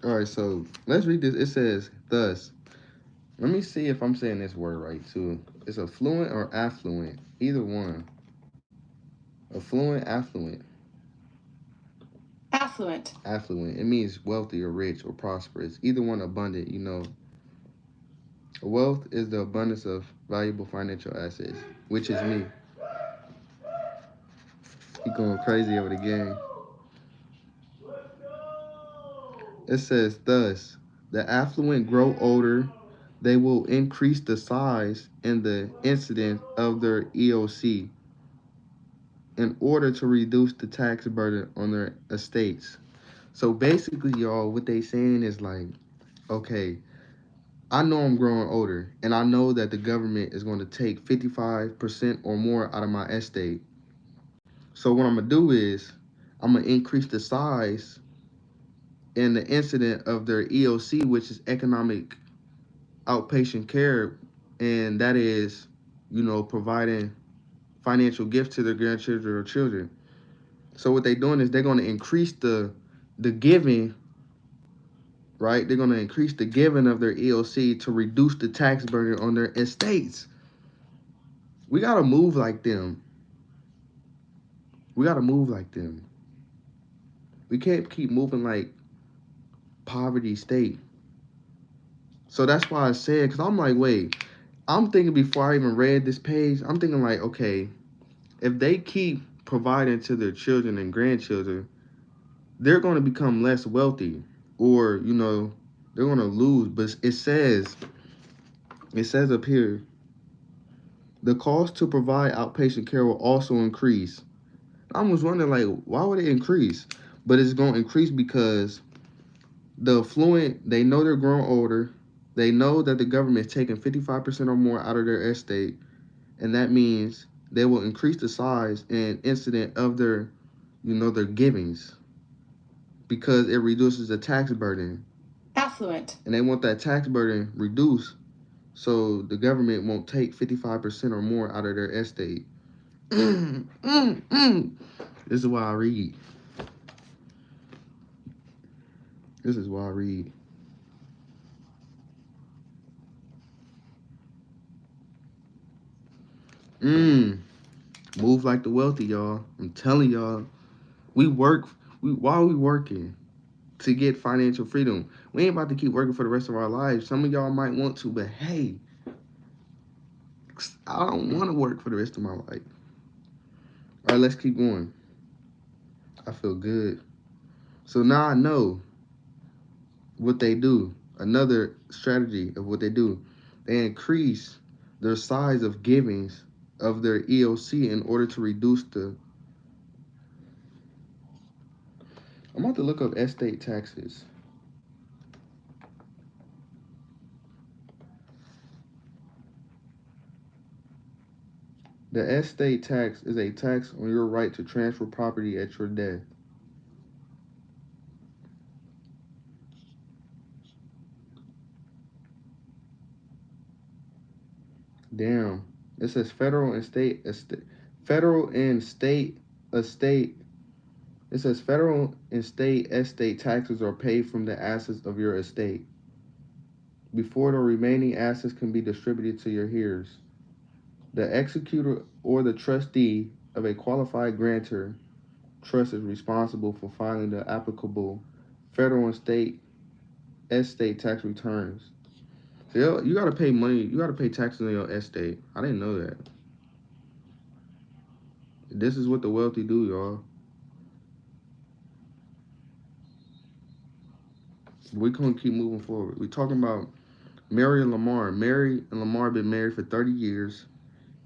All right. So let's read this. It says thus. Let me see if I'm saying this word right too. It's affluent or affluent. Either one. Affluent, affluent. Affluent. Affluent. It means wealthy or rich or prosperous. Either one abundant, you know. Wealth is the abundance of valuable financial assets, which is me. He going crazy over the game. It says, thus, the affluent grow older, they will increase the size and the incidence of their EOC in order to reduce the tax burden on their estates. So basically, y'all, what they saying is like, okay, I know I'm growing older, and I know that the government is going to take 55% or more out of my estate. So what I'm gonna do is I'm gonna increase the size and the incident of their EOC, which is economic outpatient care, and that is, you know, providing financial gifts to their grandchildren or children. So what they're doing is they're gonna increase the giving, right? They're gonna increase the giving of their EOC to reduce the tax burden on their estates. We gotta move like them. We gotta move like them. We can't keep moving like poverty state. So that's why I said, because I'm like, wait, I'm thinking before I even read this page, I'm thinking like, okay, if they keep providing to their children and grandchildren, they're going to become less wealthy, or you know, they're going to lose. But it says up here, the cost to provide outpatient care will also increase. I was wondering like, why would it increase? But it's going to increase because the affluent, they know they're growing older. They know that the government is taking 55% or more out of their estate, and that means they will increase the size and incident of their, you know, their givings because it reduces the tax burden. Affluent. And they want that tax burden reduced so the government won't take 55% or more out of their estate. This is why I read. This is why I read. Move like the wealthy, y'all. I'm telling y'all. We work. Why are we working? To get financial freedom. We ain't about to keep working for the rest of our lives. Some of y'all might want to, but hey, I don't want to work for the rest of my life. All right, let's keep going. I feel good. So now I know what they do. Another strategy of what they do. They increase their size of givings of their EOC in order to reduce I'm about to look up estate taxes. The estate tax is a tax on your right to transfer property at your death. Damn. It says federal and state estate. It says federal and state estate taxes are paid from the assets of your estate before the remaining assets can be distributed to your heirs. The executor or the trustee of a qualified grantor trust is responsible for filing the applicable federal and state estate tax returns. So you gotta pay money. You gotta pay taxes on your estate. I didn't know that. This is what the wealthy do, y'all. We gonna keep moving forward. We talking about Mary and Lamar. Mary and Lamar have been married for 30 years,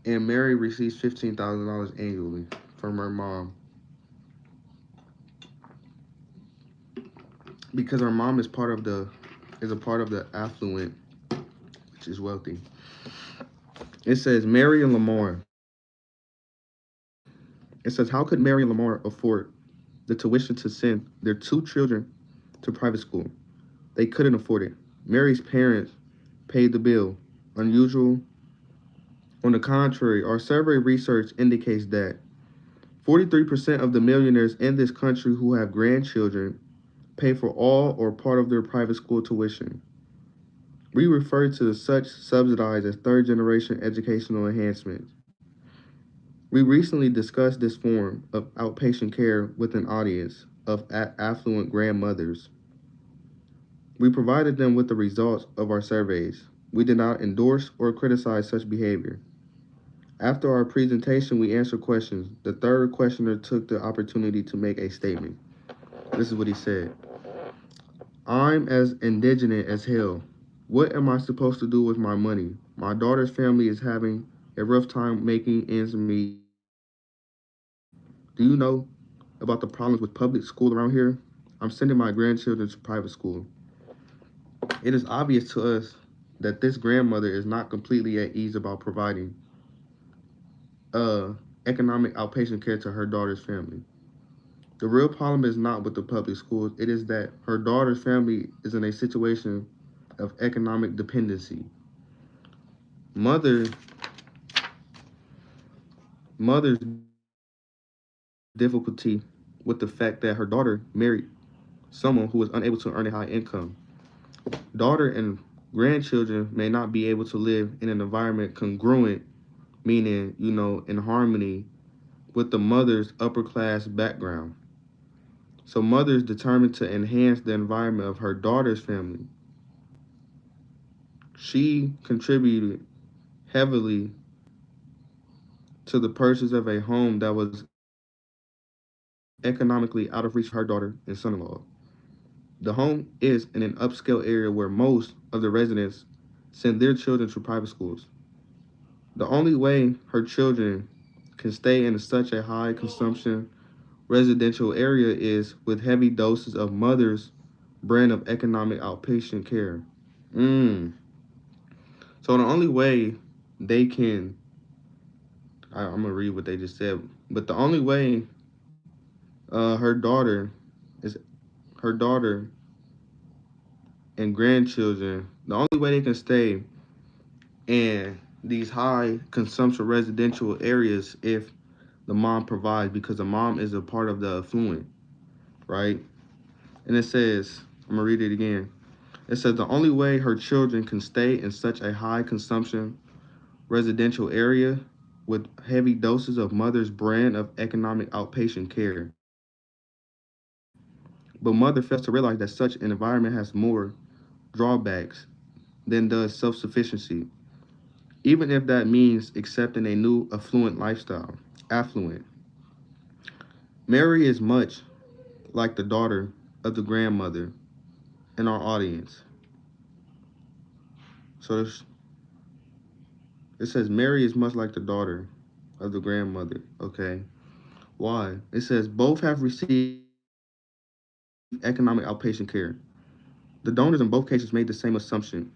and Mary receives $15,000 annually from her mom because her mom is a part of the affluent, which is wealthy. It says Mary and Lamar. It says, how could Mary and Lamar afford the tuition to send their two children to private school? They couldn't afford it. Mary's parents paid the bill. Unusual. On the contrary, our survey research indicates that 43% of the millionaires in this country who have grandchildren pay for all or part of their private school tuition. We refer to such subsidies as third generation educational enhancements. We recently discussed this form of outpatient care with an audience of affluent grandmothers. We provided them with the results of our surveys. We did not endorse or criticize such behavior. After our presentation, we answered questions. The third questioner took the opportunity to make a statement. This is what he said. I'm as indignant as hell. What am I supposed to do with my money? My daughter's family is having a rough time making ends meet. Do you know about the problems with public school around here? I'm sending my grandchildren to private school. It is obvious to us that this grandmother is not completely at ease about providing economic outpatient care to her daughter's family. The real problem is not with the public schools. It is that her daughter's family is in a situation of economic dependency. Mother's difficulty with the fact that her daughter married someone who was unable to earn a high income. Daughter and grandchildren may not be able to live in an environment congruent, meaning, in harmony with the mother's upper class background. So mother is determined to enhance the environment of her daughter's family. She contributed heavily to the purchase of a home that was economically out of reach for her daughter and son-in-law. The home is in an upscale area where most of the residents send their children to private schools. The only way her children can stay in such a high consumption residential area is with heavy doses of mother's brand of economic outpatient care. So the only way they can, I'm gonna read what they just said, but the only way her daughter and grandchildren, the only way they can stay in these high consumption residential areas if the mom provides, because the mom is a part of the affluent, right? And it says, I'm gonna read it again. It says the only way her children can stay in such a high consumption residential area with heavy doses of mother's brand of economic outpatient care. But mother fails to realize that such an environment has more drawbacks than does self-sufficiency, even if that means accepting a new affluent lifestyle. Affluent. Mary is much like the daughter of the grandmother in our audience. So it says Mary is much like the daughter of the grandmother. Okay. Why? It says both have received economic outpatient care. The donors in both cases made the same assumption.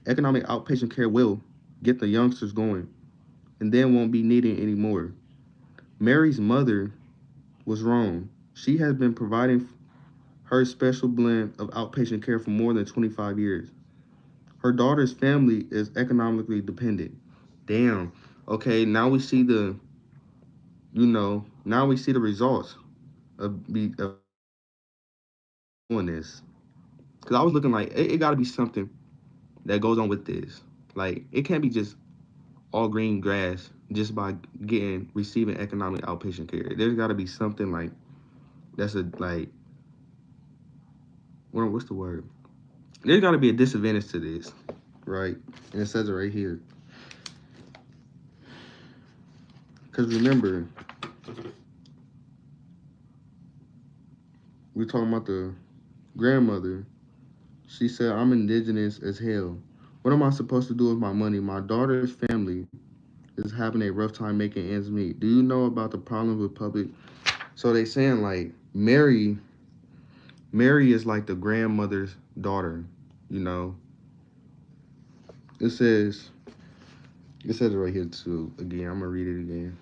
Economic outpatient care will get the youngsters going and then won't be needed anymore. Mary's mother was wrong. She has been providing her special blend of outpatient care for more than 25 years. Her daughter's family is economically dependent. Damn. Okay, now we see now we see the results of doing this. Because I was looking like, it got to be something that goes on with this. Like, it can't be just all green grass just by receiving economic outpatient care. There's got to be something like, that's a, like, what's the word? There's got to be a disadvantage to this, right? And it says it right here. Because remember, we're talking about the grandmother. She said, I'm indigenous as hell. What am I supposed to do with my money? My daughter's family is having a rough time making ends meet. Do you know about the problems with public? So they saying like Mary is like the grandmother's daughter, you know. It says it right here too. Again, I'm gonna read it again.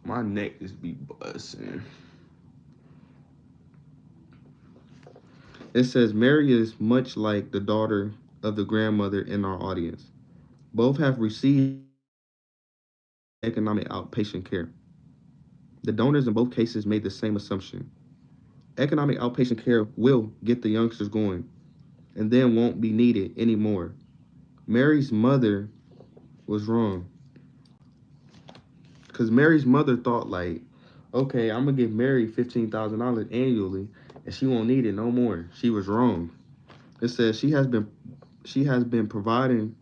My neck is be busting. It says Mary is much like the daughter of the grandmother in our audience. Both have received economic outpatient care. The donors in both cases made the same assumption. Economic outpatient care will get the youngsters going and then won't be needed anymore. Mary's mother was wrong. Because Mary's mother thought like, okay, I'm gonna give Mary $15,000 annually and she won't need it no more. She was wrong. It says she has been providing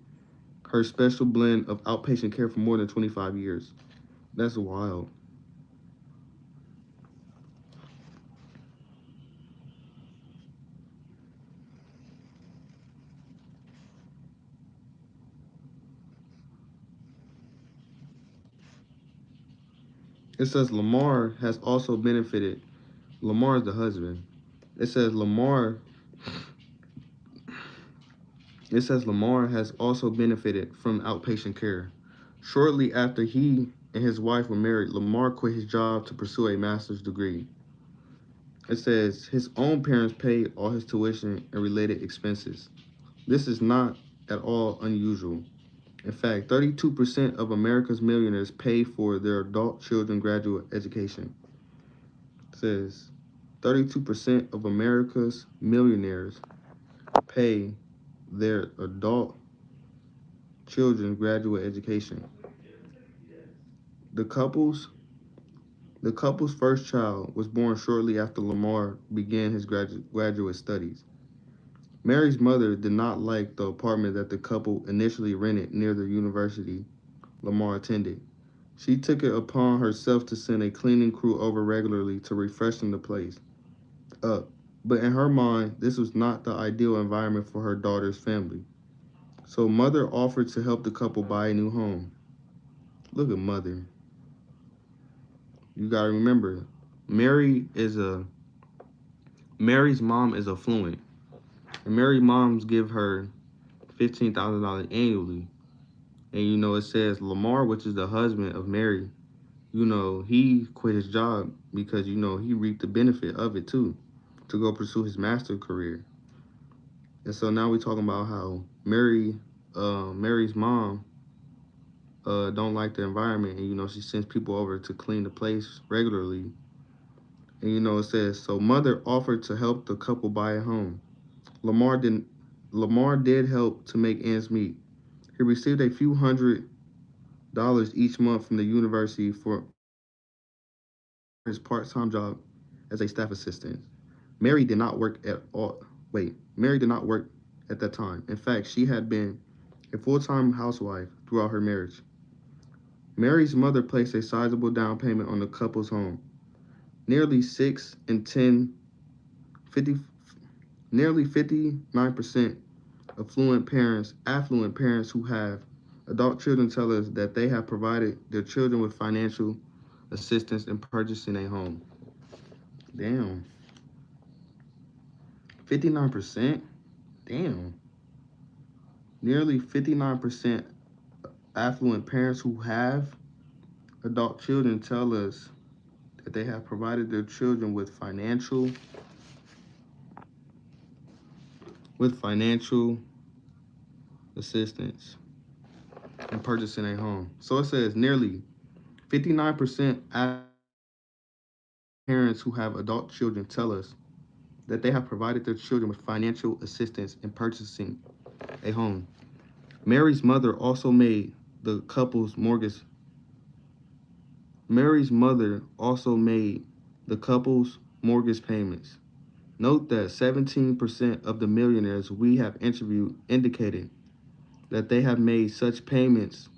her special blend of outpatient care for more than 25 years. That's wild. It says Lamar has also benefited. Lamar is the husband. It says Lamar has also benefited from outpatient care. Shortly after he and his wife were married, Lamar quit his job to pursue a master's degree. It says his own parents paid all his tuition and related expenses. This is not at all unusual. In fact, 32% of America's millionaires pay for their adult children graduate education. It says 32% of America's millionaires pay their adult children graduate education. The couple's the couple's first child was born shortly after Lamar began his graduate studies. Mary's mother did not like the apartment that the couple initially rented near the university Lamar attended. She took it upon herself to send a cleaning crew over regularly to refreshen the place up. But in her mind, this was not the ideal environment for her daughter's family. So mother offered to help the couple buy a new home. Look at mother. You gotta remember, Mary is a Mary's mom is affluent. And Mary's moms give her $15,000 annually. And it says Lamar, which is the husband of Mary, he quit his job because he reaped the benefit of it too, to go pursue his master career. And so now we're talking about how Mary's mom don't like the environment, and she sends people over to clean the place regularly. And it says so mother offered to help the couple buy a home. Lamar didn't. Lamar did help to make ends meet. He received a few $100s each month from the university for his part-time job as a staff assistant. Mary did not work at all. Mary did not work at that time. In fact, she had been a full-time housewife throughout her marriage. Mary's mother placed a sizable down payment on the couple's home. Nearly 6 and 10, 50, nearly 59% affluent parents who have adult children tell us that they have provided their children with financial assistance in purchasing a home. Damn. 59%? Damn. Nearly 59% affluent parents who have adult children tell us that they have provided their children with financial assistance in purchasing a home. So it says nearly 59% parents who have adult children tell us that they have provided their children with financial assistance in purchasing a home. Mary's mother also made the couple's mortgage. Mary's mother also made the couple's mortgage payments. Note that 17% of the millionaires we have interviewed indicated that they have made such payments.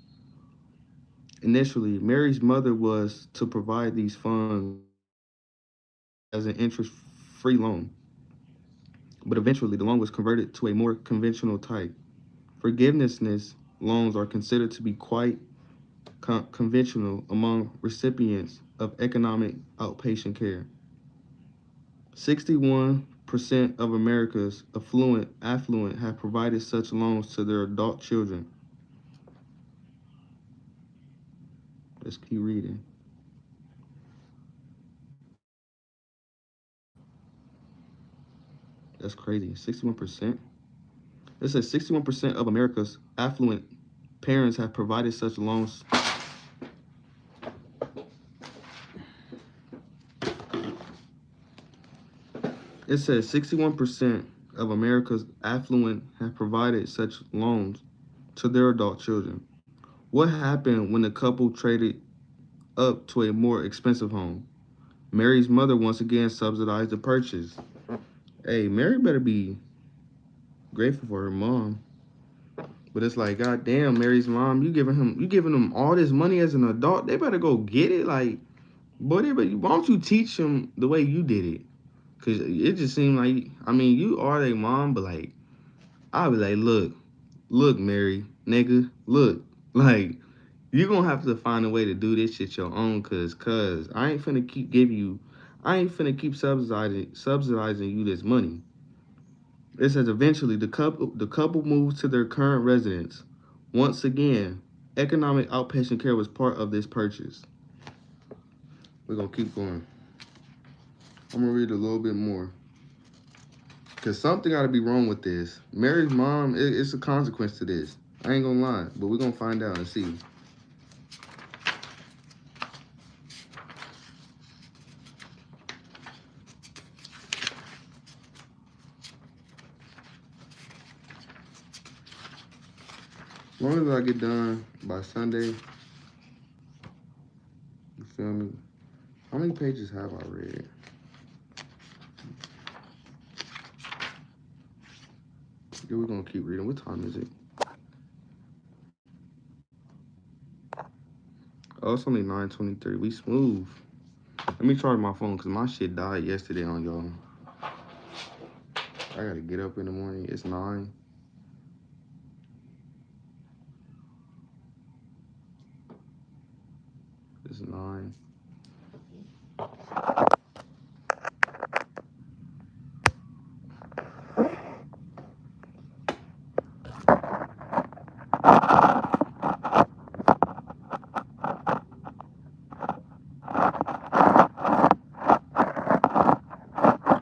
Initially, Mary's mother was to provide these funds as an interest-free loan, but eventually the loan was converted to a more conventional type. Forgiveness loans are considered to be quite conventional among recipients of economic outpatient care. 61% of America's affluent have provided such loans to their adult children. Let's keep reading. That's crazy. 61%. It says 61% of America's affluent parents have provided such loans. It says 61% of America's affluent have provided such loans to their adult children. What happened when the couple traded up to a more expensive home? Mary's mother once again subsidized the purchase. Hey, Mary better be grateful for her mom. But it's like, goddamn, Mary's mom, you giving them all this money as an adult. They better go get it. Like, boy, why don't you teach them the way you did it? Cause it just seemed like, I mean, you are their mom, but like, I'll be like, look, Mary, nigga, look, like, you gonna have to find a way to do this shit your own, cause I ain't finna keep subsidizing you this money. It says eventually the couple moves to their current residence. Once again, economic outpatient care was part of this purchase. We're gonna keep going. I'm gonna read a little bit more. Cause something gotta be wrong with this. Mary's mom, it's a consequence to this. I ain't gonna lie, but we're gonna find out and see. As long as I get done by Sunday, you feel me? How many pages have I read? Yeah, we're gonna keep reading. What time is it? Oh, it's only 9:23. We smooth. Let me charge my phone because my shit died yesterday on y'all. I gotta get up in the morning. It's 9. It's 9.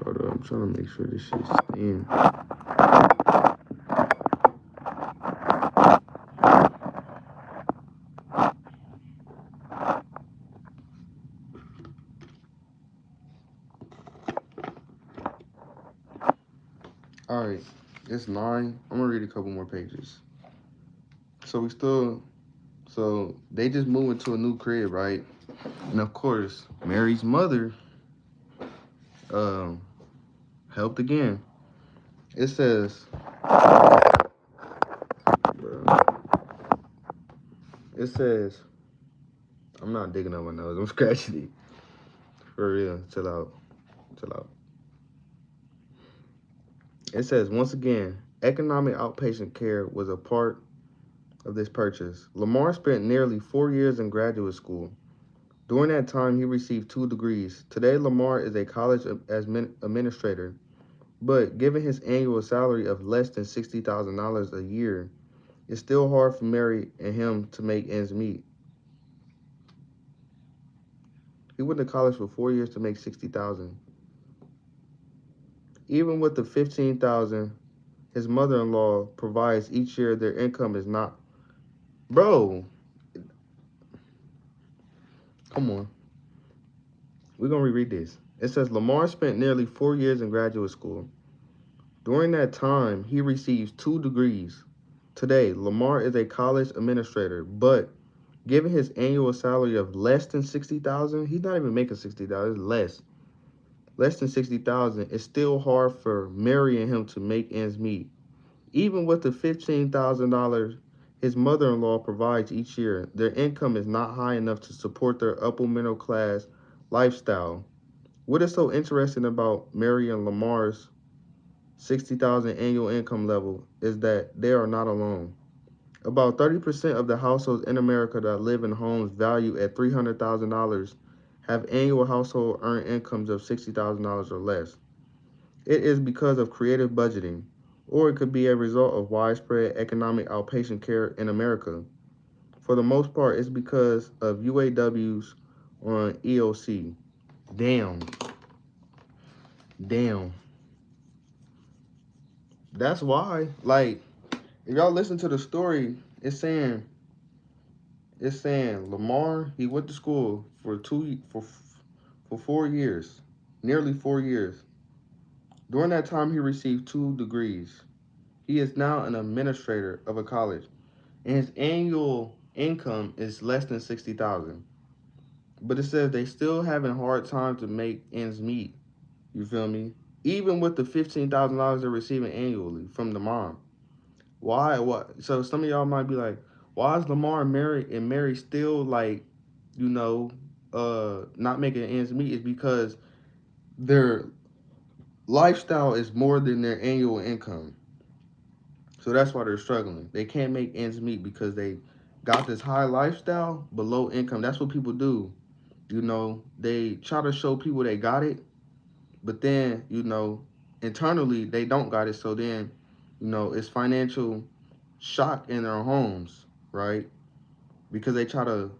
Hold up, I'm trying to make sure this shit's in. All right, it's 9. I'm gonna read a couple more pages. So they just moved into a new crib, right? And of course, Mary's mother helped again. It says, I'm not digging up my nose, I'm scratching it. For real, chill out. It says, once again, economic outpatient care was a part of this purchase. Lamar spent nearly 4 years in graduate school. During that time, he received 2 degrees. Today, Lamar is a college administrator But given his annual salary of less than $60,000 a year, it's still hard for Mary and him to make ends meet. He went to college for 4 years to make 60,000. Even with the 15,000 his mother-in-law provides each year, their income is not. Bro, come on. We're gonna reread this. It says Lamar spent nearly 4 years in graduate school. During that time, he receives 2 degrees. Today, Lamar is a college administrator, but given his annual salary of less than 60,000, he's not even making 60,000, less than 60,000, it's still hard for Mary and him to make ends meet. Even with the $15,000 his mother-in-law provides each year, their income is not high enough to support their upper middle class lifestyle. What is so interesting about Mary and Lamar's 60,000 annual income level is that they are not alone. About 30% of the households in America that live in homes valued at $300,000 have annual household earned incomes of $60,000 or less. It is because of creative budgeting, or it could be a result of widespread economic outpatient care in America. For the most part, it's because of UAWs on EOC. Damn. Damn. That's why, like, if y'all listen to the story, it's saying Lamar, he went to school for 4 years, nearly 4 years. During that time, he received 2 degrees. He is now an administrator of a college, and his annual income is less than 60,000. But it says they still having hard time to make ends meet. You feel me? Even with the $15,000 they're receiving annually from the mom. Why? What? So some of y'all might be like, why is Lamar and Mary still like, you know, not making ends meet? Is because their lifestyle is more than their annual income. So that's why they're struggling. They can't make ends meet because they got this high lifestyle but low income. That's what people do. You know, they try to show people they got it, but then, internally they don't got it. So then, it's financial shock in their homes, right? Because they try to,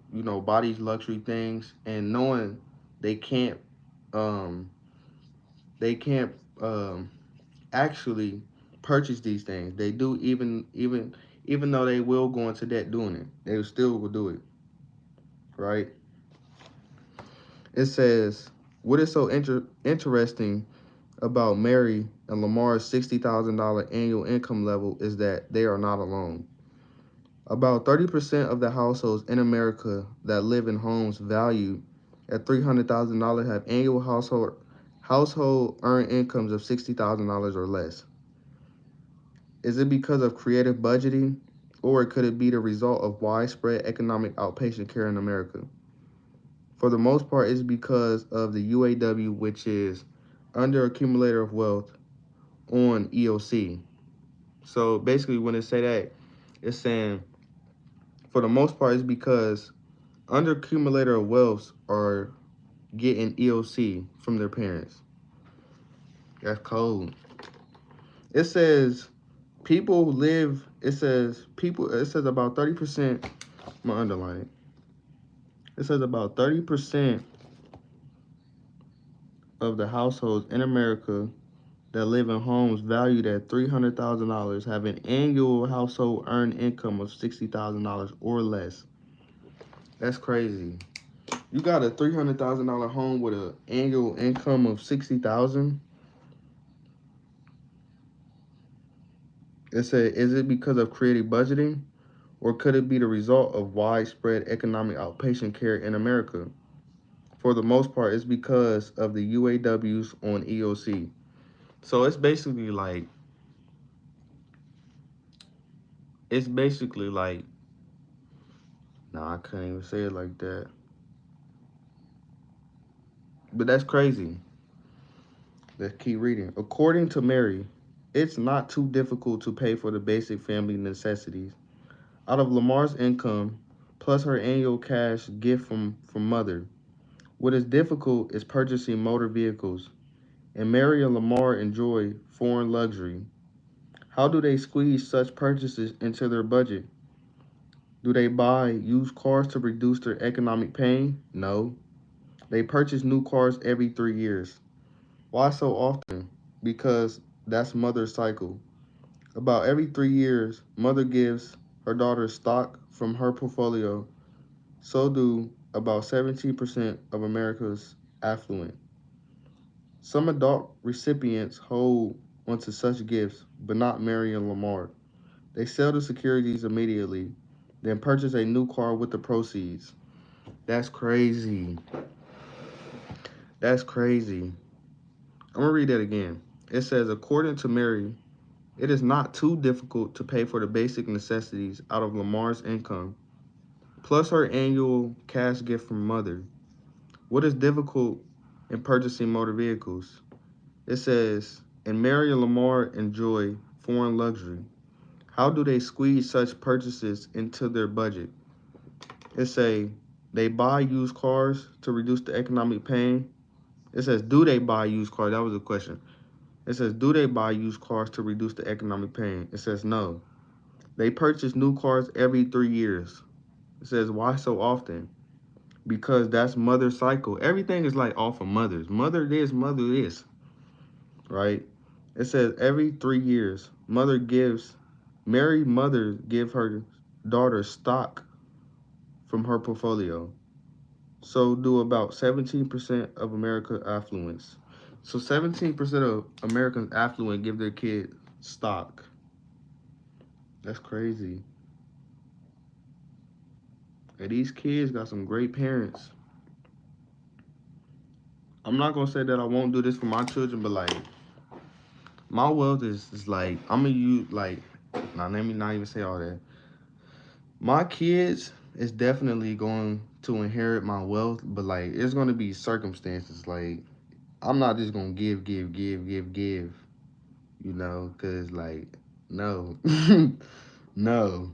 buy these luxury things and knowing they can't, um, they can't actually purchase these things. They do even though they will go into debt doing it, they still will do it, right? It says what is so interesting about Mary and Lamar's $60,000 annual income level is that they are not alone. About 30% of the households in America that live in homes valued at $300,000 have annual household earned incomes of $60,000 or less. Is it because of creative budgeting, or could it be the result of widespread economic outpatient care in America? For the most part, it's because of the UAW, which is under accumulator of wealth on EOC. So basically, when it say that, it's saying for the most part, it's because under accumulator of wealth are getting EOC from their parents. That's cold. It says it says about 30%, I'm gonna underline it. It says about 30% of the households in America that live in homes valued at $300,000 have an annual household earned income of $60,000 or less. That's crazy. You got a $300,000 home with an annual income of $60,000. It said, is it because of creative budgeting, or could it be the result of widespread economic outpatient care in America? For the most part, it's because of the UAWs on EOC. So it's basically like, nah, I can't even say it like that. But that's crazy. Let's keep reading. According to Mary, it's not too difficult to pay for the basic family necessities. Out of Lamar's income, plus her annual cash gift from mother, what is difficult is purchasing motor vehicles. and Mary and Lamar enjoy foreign luxury. How do they squeeze such purchases into their budget? Do they buy used cars to reduce their economic pain? No. They purchase new cars every 3 years. Why so often? Because that's mother's cycle. About every 3 years, mother gives her daughter stock from her portfolio. So do about 17% of America's affluent. Some adult recipients hold onto such gifts, but not Mary and Lamar. They sell the securities immediately, then purchase a new car with the proceeds. That's crazy. That's crazy. I'm gonna read that again. It says, according to Mary, it is not too difficult to pay for the basic necessities out of Lamar's income, plus her annual cash gift from mother. What is difficult in purchasing motor vehicles? It says, and Mary and Lamar enjoy foreign luxury. How do they squeeze such purchases into their budget? It say they buy used cars to reduce the economic pain. It says, do they buy used cars? That was the question. It says, do they buy used cars to reduce the economic pain? It says, no. They purchase new cars every 3 years. It says, why so often? Because that's mother's cycle. Everything is like off of mother's. Mother this, right? It says every 3 years, mother give her daughter stock from her portfolio. So do about 17% of America's affluence. So 17% of Americans affluent give their kid stock. That's crazy. And these kids got some great parents. I'm not gonna say that I won't do this for my children, but like my wealth is like I'm gonna use like now let me not even say all that. My kids is definitely going to inherit my wealth, but like it's gonna be circumstances. Like I'm not just gonna give, you know, cause like no, no,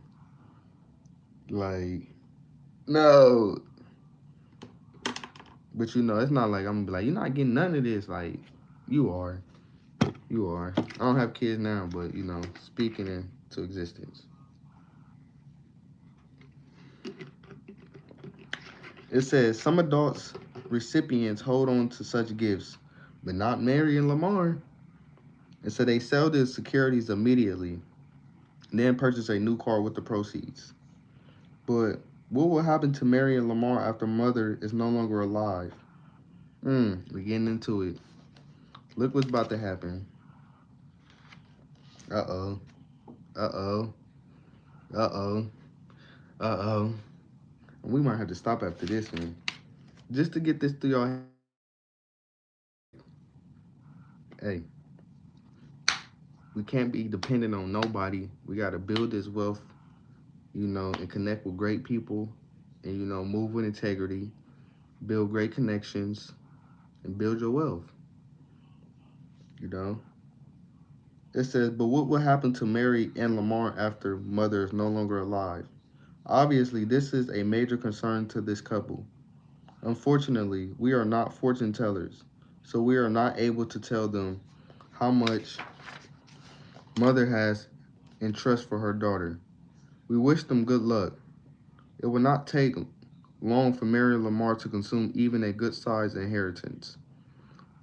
like no. But you know, it's not like I'm gonna be like, you're not getting none of this. Like you are. You are. I don't have kids now, but you know, speaking into existence. It says some adults recipients hold on to such gifts, but not Mary and Lamar. And so they sell their securities immediately, and then purchase a new car with the proceeds. But what will happen to Mary and Lamar after mother is no longer alive? We're getting into it. Look what's about to happen. Uh oh. Uh oh. Uh oh. Uh oh. We might have to stop after this one. Just to get this through your head. Hey, we can't be dependent on nobody. We got to build this wealth, you know, and connect with great people and, you know, move with integrity, build great connections, and build your wealth, you know. It says, but what will happen to Mary and Lamar after mother is no longer alive? Obviously, this is a major concern to this couple. Unfortunately, we are not fortune tellers, so we are not able to tell them how much mother has in trust for her daughter. We wish them good luck. It will not take long for Mary and Lamar to consume even a good-sized inheritance.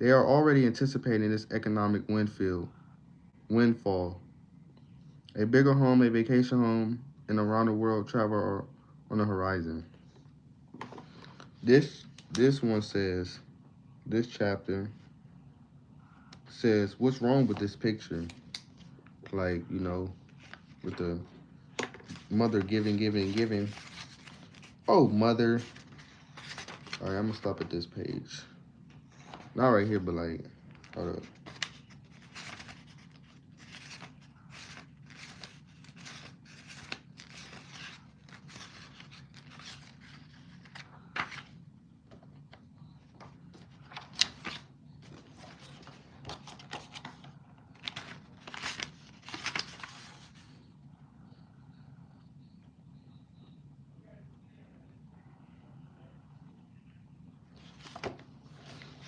They are already anticipating this economic windfall. A bigger home, a vacation home, and around the world travel are on the horizon. This one says, this chapter says, what's wrong with this picture? Like, you know, with the mother giving. Oh, mother. All right, I'm gonna stop at this page. Not right here, but like, hold up.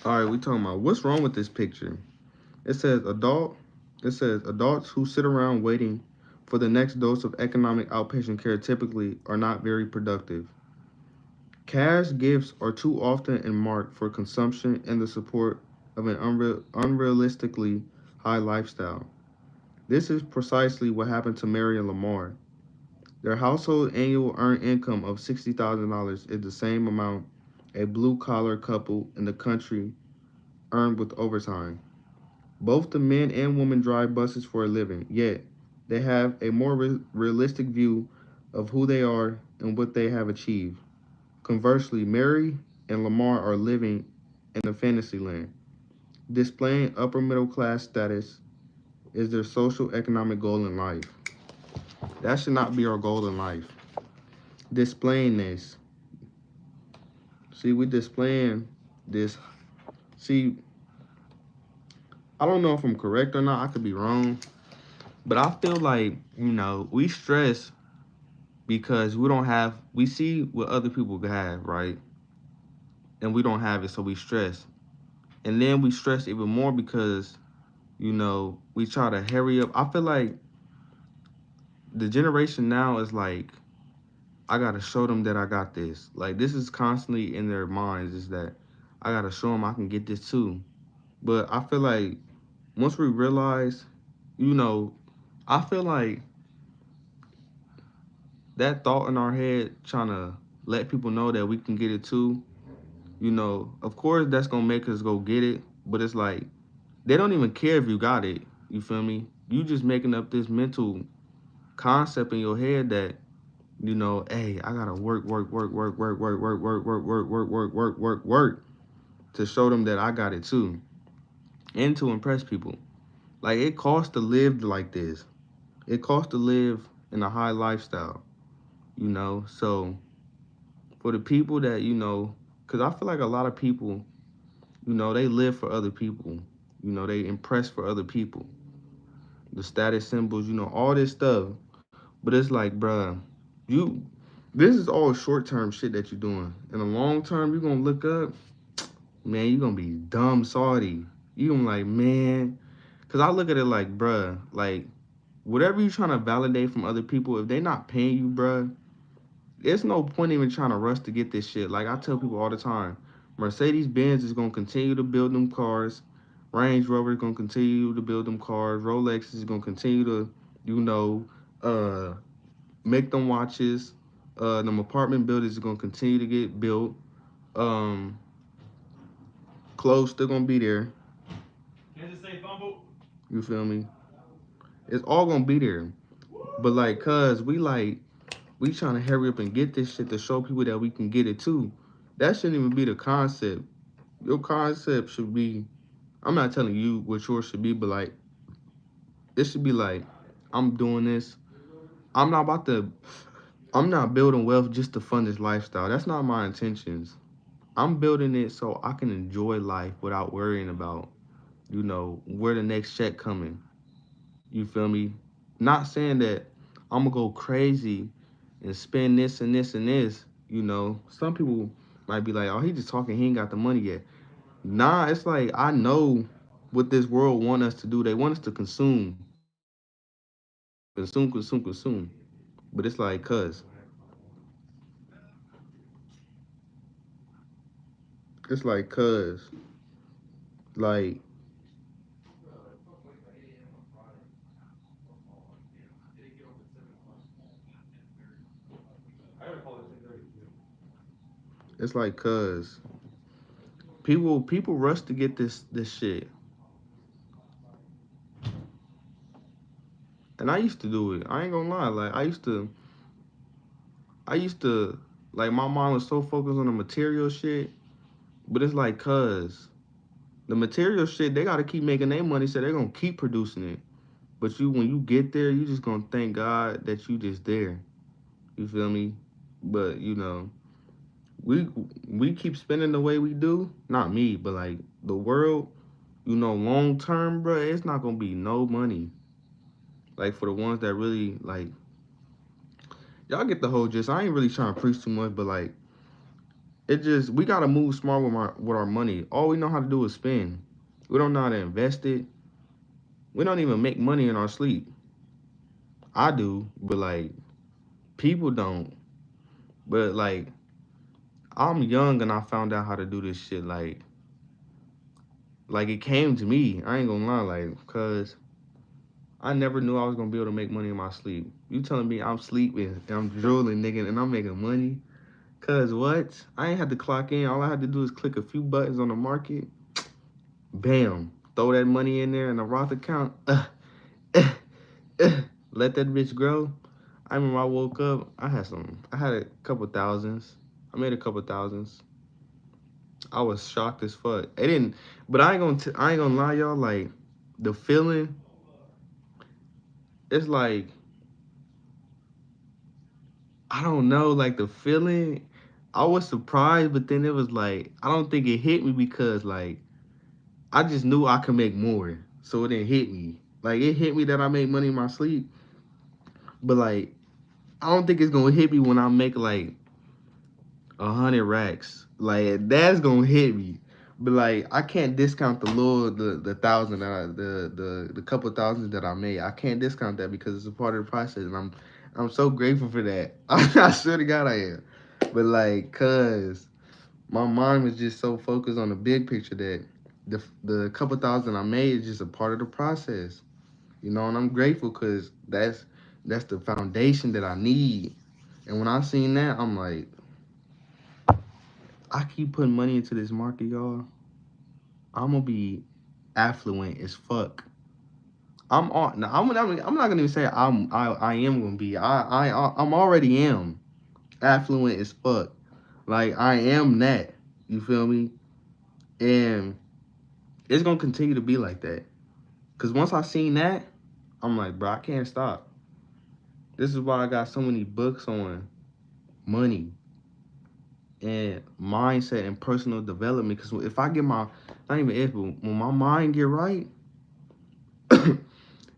All right, we talking about what's wrong with this picture. It says adult. It says adults who sit around waiting for the next dose of economic outpatient care typically are not very productive. Cash gifts are too often earmarked for consumption and the support of an unrealistically high lifestyle. This is precisely what happened to Mary and Lamar. Their household annual earned income of $60,000 is the same amount a blue collar couple in the country earned with overtime. Both the men and women drive buses for a living, yet they have a more realistic view of who they are and what they have achieved. Conversely, Mary and Lamar are living in a fantasy land. Displaying upper middle class status is their social economic goal in life. That should not be our goal in life. Displaying this. See, we displaying this. See, I don't know if I'm correct or not. I could be wrong. But I feel like, we stress because we see what other people have, right? And we don't have it, so we stress. And then we stress even more because, we try to hurry up. I feel like the generation now is like, I gotta show them that I got this. Like, this is constantly in their minds, is that I gotta show them I can get this too. But I feel like once we realize, you know, I feel like that thought in our head trying to let people know that we can get it too, of course that's gonna make us go get it. But it's like they don't even care if you got it. You feel me? You just making up this mental concept in your head that, hey, I gotta work to show them that I got it too. And to impress people. Like it costs to live like this. It costs to live in a high lifestyle, So for the people that, because I feel like a lot of people, they live for other people. They impress for other people. The status symbols, all this stuff. But it's like, bruh, you, this is all short term shit that you're doing. In the long term, you're gonna look up, man, you're gonna be dumb salty. You gonna like, man, because I look at it like, bruh, like, whatever you're trying to validate from other people, if they not paying you, bruh, there's no point even trying to rush to get this shit. Like I tell people all the time, Mercedes Benz is gonna continue to build them cars. Range Rover is gonna continue to build them cars. Rolex is gonna continue to, uh, make them watches. Them apartment buildings is gonna continue to get built. Um, Clothes still gonna be there. Kansas State fumble. You feel me? It's all gonna be there. But like, cuz we trying to hurry up and get this shit to show people that we can get it too. That shouldn't even be the concept. Your concept should be, I'm not telling you what yours should be, but like, it should be like, I'm doing this. I'm not about to, I'm not building wealth just to fund this lifestyle. That's not my intentions. I'm building it so I can enjoy life without worrying about, where the next check coming. You feel me? Not saying that I'm gonna go crazy and spend this and this and this. Some people might be like, "Oh, he just talking. He ain't got the money yet." Nah, it's like I know what this world want us to do. They want us to consume. But it's like, it's like, like, I gotta call it 10:30. it's like, people rush to get this shit, and I used to do it. I ain't gonna lie. Like I used to, like my mom was so focused on the material shit, but it's like, the material shit they gotta keep making their money, so they're gonna keep producing it. But when you get there, you just gonna thank God that you just there. You feel me? But we we keep spending the way we do. Not me, but like the world. Long term, bro, it's not gonna be no money. Like for the ones that really y'all get the whole gist. I ain't really trying to preach too much, but like it just we gotta move smart with our money. All we know how to do is spend. We don't know how to invest it. We don't even make money in our sleep. I do, but like people don't. But like I'm young and I found out how to do this shit. Like it came to me. I ain't gonna lie, like, cause I never knew I was gonna be able to make money in my sleep. You telling me I'm sleeping and I'm drooling, nigga, and I'm making money? Cause what? I ain't had to clock in. All I had to do is click a few buttons on the market. Bam. Throw that money in there in a Roth account. Uh, Let that bitch grow. I remember I woke up. I had a couple thousands. I made a couple thousands. I was shocked as fuck. It didn't, but I ain't gonna lie, y'all. Like the feeling, it's like I don't know, like the feeling. I was surprised, but then it was like I don't think it hit me because like I just knew I could make more, so it didn't hit me. Like it hit me that I make money in my sleep, but like I don't think it's gonna hit me when I make like 100 racks. Like that's gonna hit me. But like I can't discount the thousand that the couple thousands that I made. I can't discount that because it's a part of the process, and I'm so grateful for that. I swear to God I am. But like, cause my mind was just so focused on the big picture that the couple thousand I made is just a part of the process. You know, and I'm grateful because that's the foundation that I need. And when I seen that, I'm like, I keep putting money into this market, y'all. I'm gonna be affluent as fuck. I'm on. Now, I'm not gonna even say I am gonna be. I'm already am affluent as fuck. Like I am that. You feel me? And it's gonna continue to be like that. Cause once I seen that, I'm like, bro, I can't stop. This is why I got so many books on money and mindset and personal development. Cause if I get my, not even if, but when my mind get right, and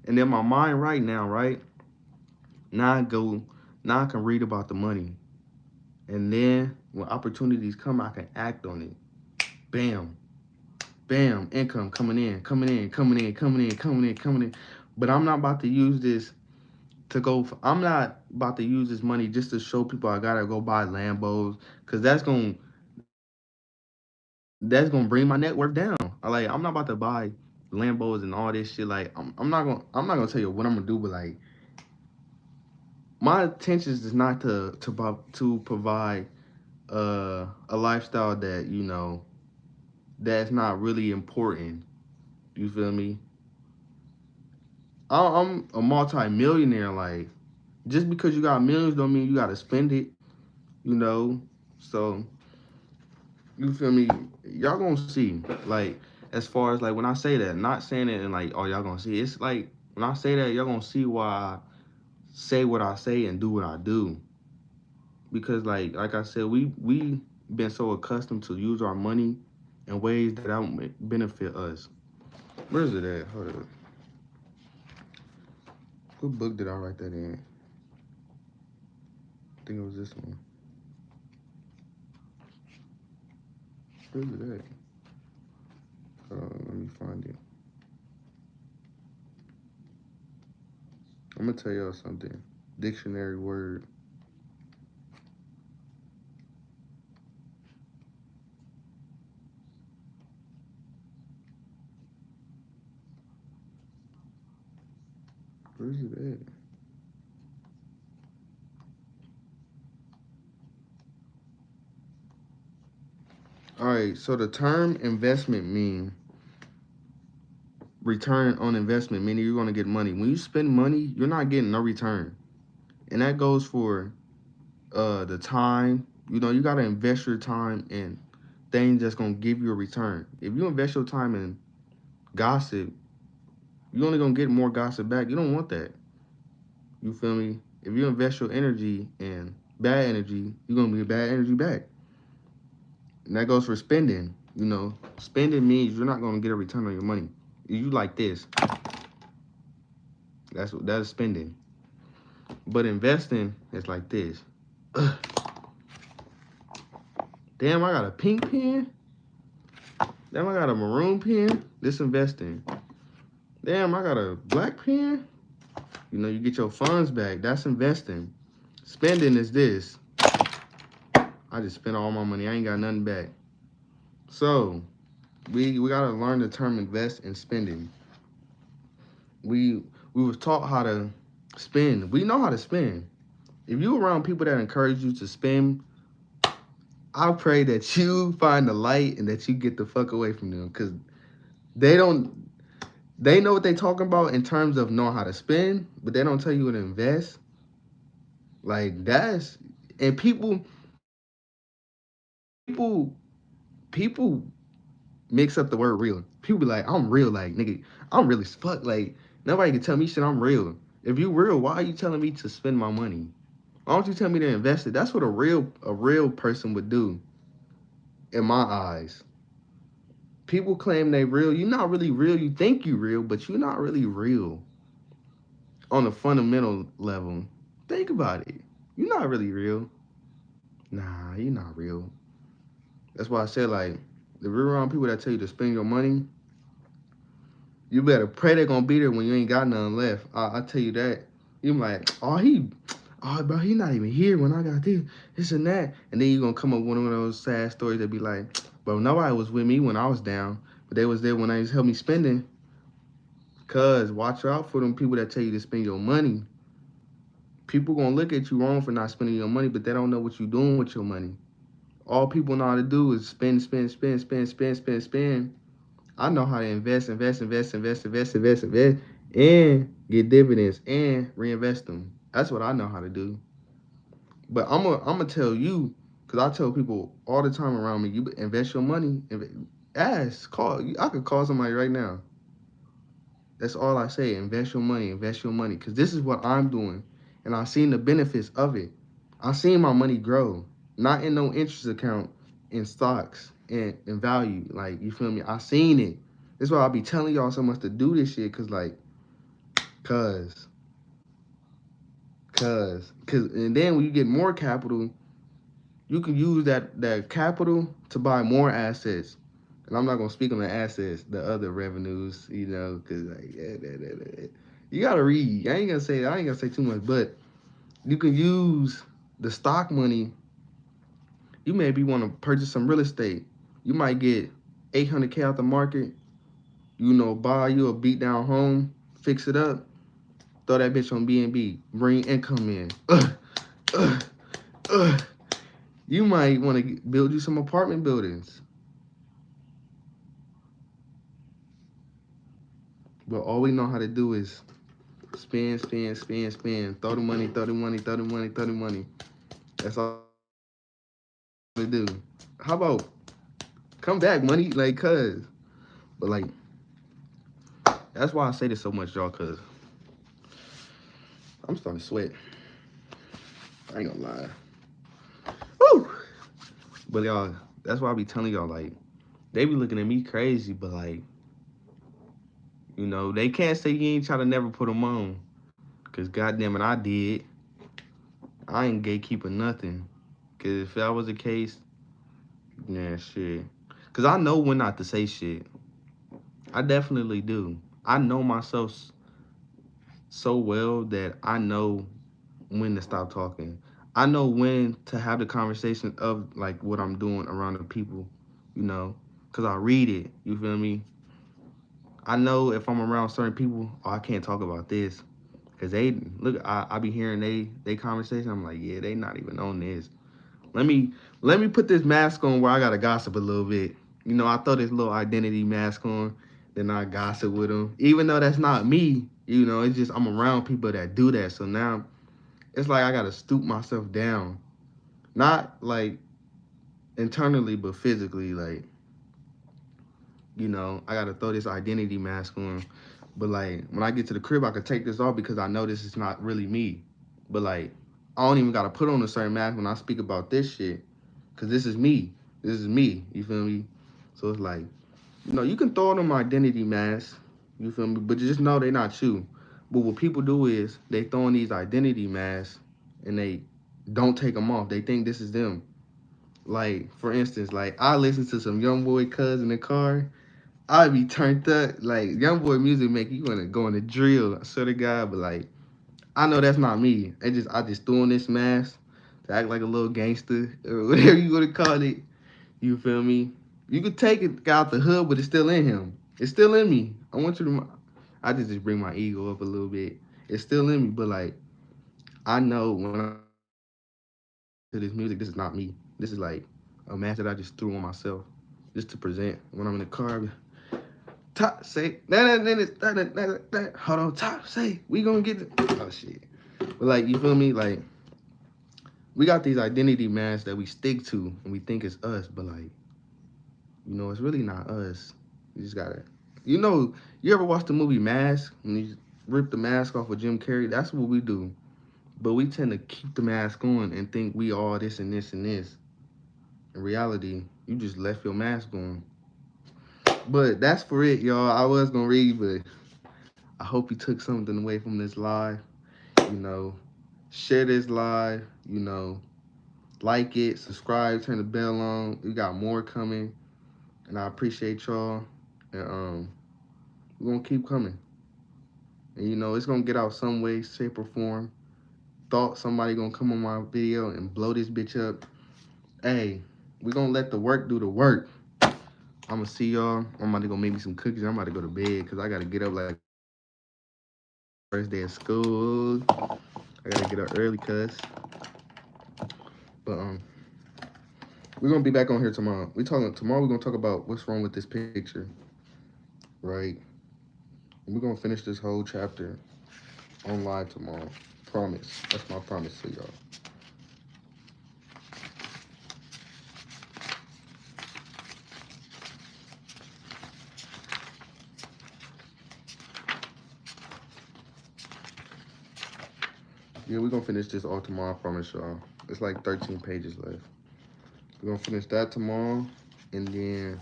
then my mind right now, right? Now I go, now I can read about the money. And then when opportunities come, I can act on it. Bam, bam, income coming in, coming in, coming in, coming in, coming in, coming in. But I'm not about to use this to go. I'm not about to use this money just to show people I gotta go buy Lambos, cause that's gonna bring my net worth down. I'm not about to buy Lambos and all this shit. Like I'm not gonna tell you what I'm gonna do, but like my intentions is not to provide a lifestyle that that's not really important. You feel me? I'm a multi-millionaire. Like just because you got millions don't mean you gotta spend it. You know, so you feel me? Y'all gonna see. Like as far as like when I say that, not saying it and like oh y'all gonna see. It's like when I say that y'all gonna see why I say what I say and do what I do. Because like I said, we been so accustomed to use our money in ways that don't benefit us. Where's it at? Hold up. What book did I write that in? I think it was this one. Where's it at? Let me find it. I'm gonna tell y'all something. Dictionary word. Where's it at? All right. So the term investment mean return on investment, meaning you're gonna get money. When you spend money, you're not getting no return, and that goes for the time. You know, you gotta invest your time in things that's gonna give you a return. If you invest your time in gossip, you're only gonna get more gossip back. You don't want that. You feel me? If you invest your energy in bad energy, you're gonna get bad energy back. And that goes for spending. You know, spending means you're not gonna get a return on your money. You like this. That's spending. But investing is like this. Damn, I got a pink pen. Damn, I got a maroon pen. This investing. Damn, I got a black pen. You know, you get your funds back. That's investing. Spending is this. I just spent all my money. I ain't got nothing back. So we gotta learn the term invest and spending. We was taught how to spend. We know how to spend. If you around people that encourage you to spend, I pray that you find the light and that you get the fuck away from them, because they don't. They know what they talking about in terms of knowing how to spend, but they don't tell you how to invest. Like that's and people people mix up the word real. People be like, I'm real, like nigga, I'm real as fuck. Like nobody can tell me shit. I'm real. If you real, why are you telling me to spend my money? Why don't you tell me to invest it? That's what a real person would do, in my eyes. People claim they real. You're not really real. You think you real, but you're not really real on a fundamental level. Think about it. You're not really real. Nah, you're not real. That's why I said, like, if you're around people that tell you to spend your money, you better pray they're gonna be there when you ain't got nothing left. I tell you that. You like, bro, he not even here when I got this and that. And then you gonna come up with one of those sad stories that be like, bro, nobody was with me when I was down, but they was there when they just helped me spending. Cause watch out for them people that tell you to spend your money. People gonna look at you wrong for not spending your money, but they don't know what you're doing with your money. All people know how to do is spend, spend, spend, spend, spend, spend, spend. I know how to invest, and get dividends and reinvest them. That's what I know how to do. But I'm gonna tell you, because I tell people all the time around me, you invest your money. Call. I could call somebody right now. That's all I say. Invest your money. Invest your money. Because this is what I'm doing. And I've seen the benefits of it. I've seen my money grow. Not in no interest account, in stocks and in value. Like, you feel me? I seen it. That's why I be telling y'all so much to do this shit. Cause, and then when you get more capital, you can use that capital to buy more assets. And I'm not gonna speak on the assets, the other revenues, you know, because like you gotta read. I ain't gonna say too much, but you can use the stock money. You maybe want to purchase some real estate. You might get 800K out the market. You know, buy you a beat down home, fix it up, throw that bitch on B&B, bring income in. Uh, uh. You might want to build you some apartment buildings. But all we know how to do is spend, spend, spend, spend. Throw the money, throw the money, throw the money, throw the money. That's all we do. How about come back, money? Like, cuz. But, like, that's why I say this so much, y'all, cuz I'm starting to sweat. I ain't gonna lie. Woo! But, y'all, that's why I be telling y'all, like, they be looking at me crazy, but, like, you know, they can't say you ain't try to never put them on. Because, goddamn it, I did. I ain't gatekeeping nothing. Because if that was the case, yeah, shit. Because I know when not to say shit. I definitely do. I know myself so well that I know when to stop talking. I know when to have the conversation of, like, what I'm doing around the people, you know. Because I read it, you feel me? I know if I'm around certain people, oh, I can't talk about this. Because I be hearing they conversation. I'm like, yeah, they not even on this. Let me put this mask on where I gotta gossip a little bit. You know, I throw this little identity mask on, then I gossip with them. Even though that's not me, you know, it's just I'm around people that do that. So now it's like I gotta stoop myself down. Not like internally, but physically, like, you know, I gotta throw this identity mask on. But like when I get to the crib, I could take this off because I know this is not really me. But like I don't even gotta put on a certain mask when I speak about this shit. Cause this is me. This is me. You feel me? So it's like, you know, you can throw on them identity masks. You feel me? But just know they not you. But what people do is they throw on these identity masks and they don't take them off. They think this is them. Like, for instance, like I listen to some young boy cuz in the car. I be turned up. Like young boy music make you wanna go in the drill. I swear to God, but like I know that's not me. I just threw on this mask to act like a little gangster or whatever you gonna call it. You feel me? You could take it out the hood, but it's still in him. It's still in me. I want you to. I just bring my ego up a little bit. It's still in me, but like I know when I to this music, this is not me. This is like a mask that I just threw on myself, just to present when I'm in the car. Top say that. Hold on, top say we gonna get it. Oh shit. But like you feel me? Like we got these identity masks that we stick to and we think it's us, but like it's really not us. You just gotta, you ever watch the movie Mask when you rip the mask off of Jim Carrey? That's what we do. But we tend to keep the mask on and think we all this and this and this. In reality, you just left your mask on. But that's for it, y'all. I was gonna read, but I hope you took something away from this live. You know, share this live. Like it, subscribe, turn the bell on. We got more coming, and I appreciate y'all. And we're gonna keep coming. And it's gonna get out some way, shape, or form. Thought somebody gonna come on my video and blow this bitch up. Hey, we gonna let the work do the work. I'm gonna see y'all. I'm about to go make me some cookies. I'm about to go to bed because I gotta get up like first day of school. I gotta get up early, cuz. But we're gonna be back on here tomorrow. Tomorrow. We're gonna talk about what's wrong with this picture, right? And we're gonna finish this whole chapter on live tomorrow. Promise. That's my promise to y'all. Yeah, we're gonna finish this all tomorrow, I promise y'all. It's like 13 pages left. We're gonna finish that tomorrow, and then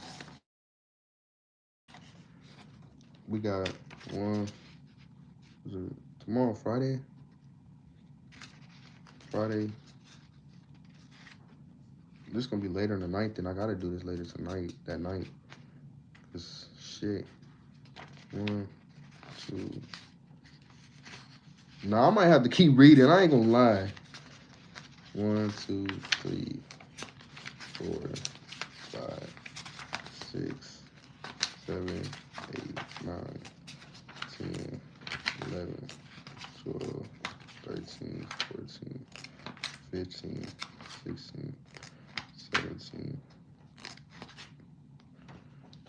we got one. Is it tomorrow, Friday? Friday. This is gonna be later in the night, then I gotta do this later tonight, that night. Cause shit. 1, 2. Nah, I might have to keep reading. I ain't gonna lie. 1, 2, 3, 4, 5, 6, 7, 8, 9, 10, 11, 12, 13, 14, 15, 16, 17.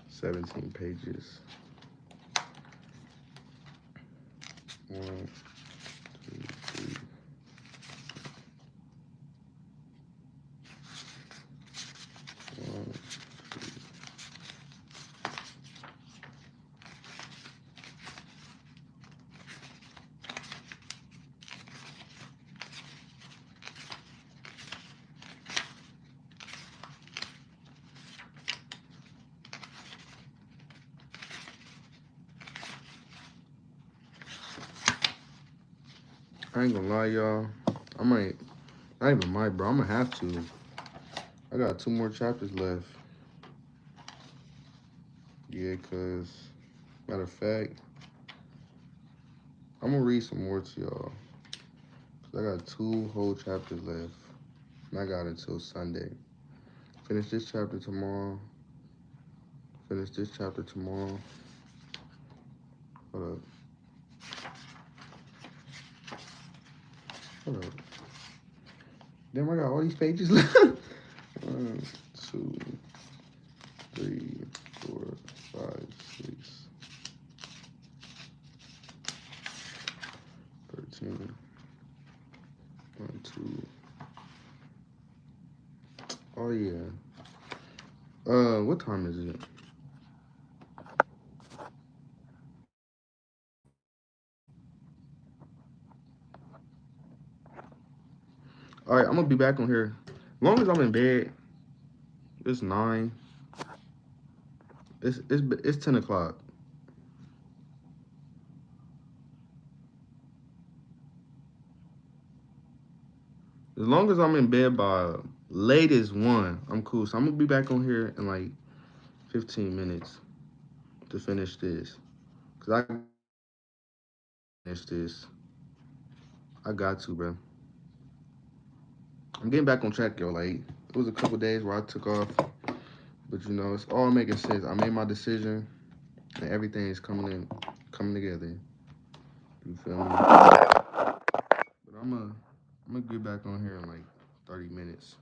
17 pages. 1, 2, 3. I ain't gonna lie, y'all. Not even might, bro. I'm gonna have to. I got 2 more chapters left. Yeah, cause matter of fact, I'm gonna read some more to y'all. Cause I got 2 whole chapters left. And I got until Sunday. Finish this chapter tomorrow. Finish this chapter tomorrow. Hold up. Hold up. Damn, I got all these pages left. 1, 2, 3, 4, 5, 6, 13. 1, 2. Oh yeah. What time is it? All right, I'm gonna be back on here. As long as I'm in bed, it's 9. It's 10 o'clock. As long as I'm in bed by Latest 1. I'm cool. So I'm gonna be back on here in like 15 minutes to finish this. Cause I finish this. I got to, bro. I'm getting back on track, yo. Like it was a couple days where I took off, but you know it's all making sense. I made my decision, and everything is coming together. You feel me? But I'm gonna get back on here in like 30 minutes.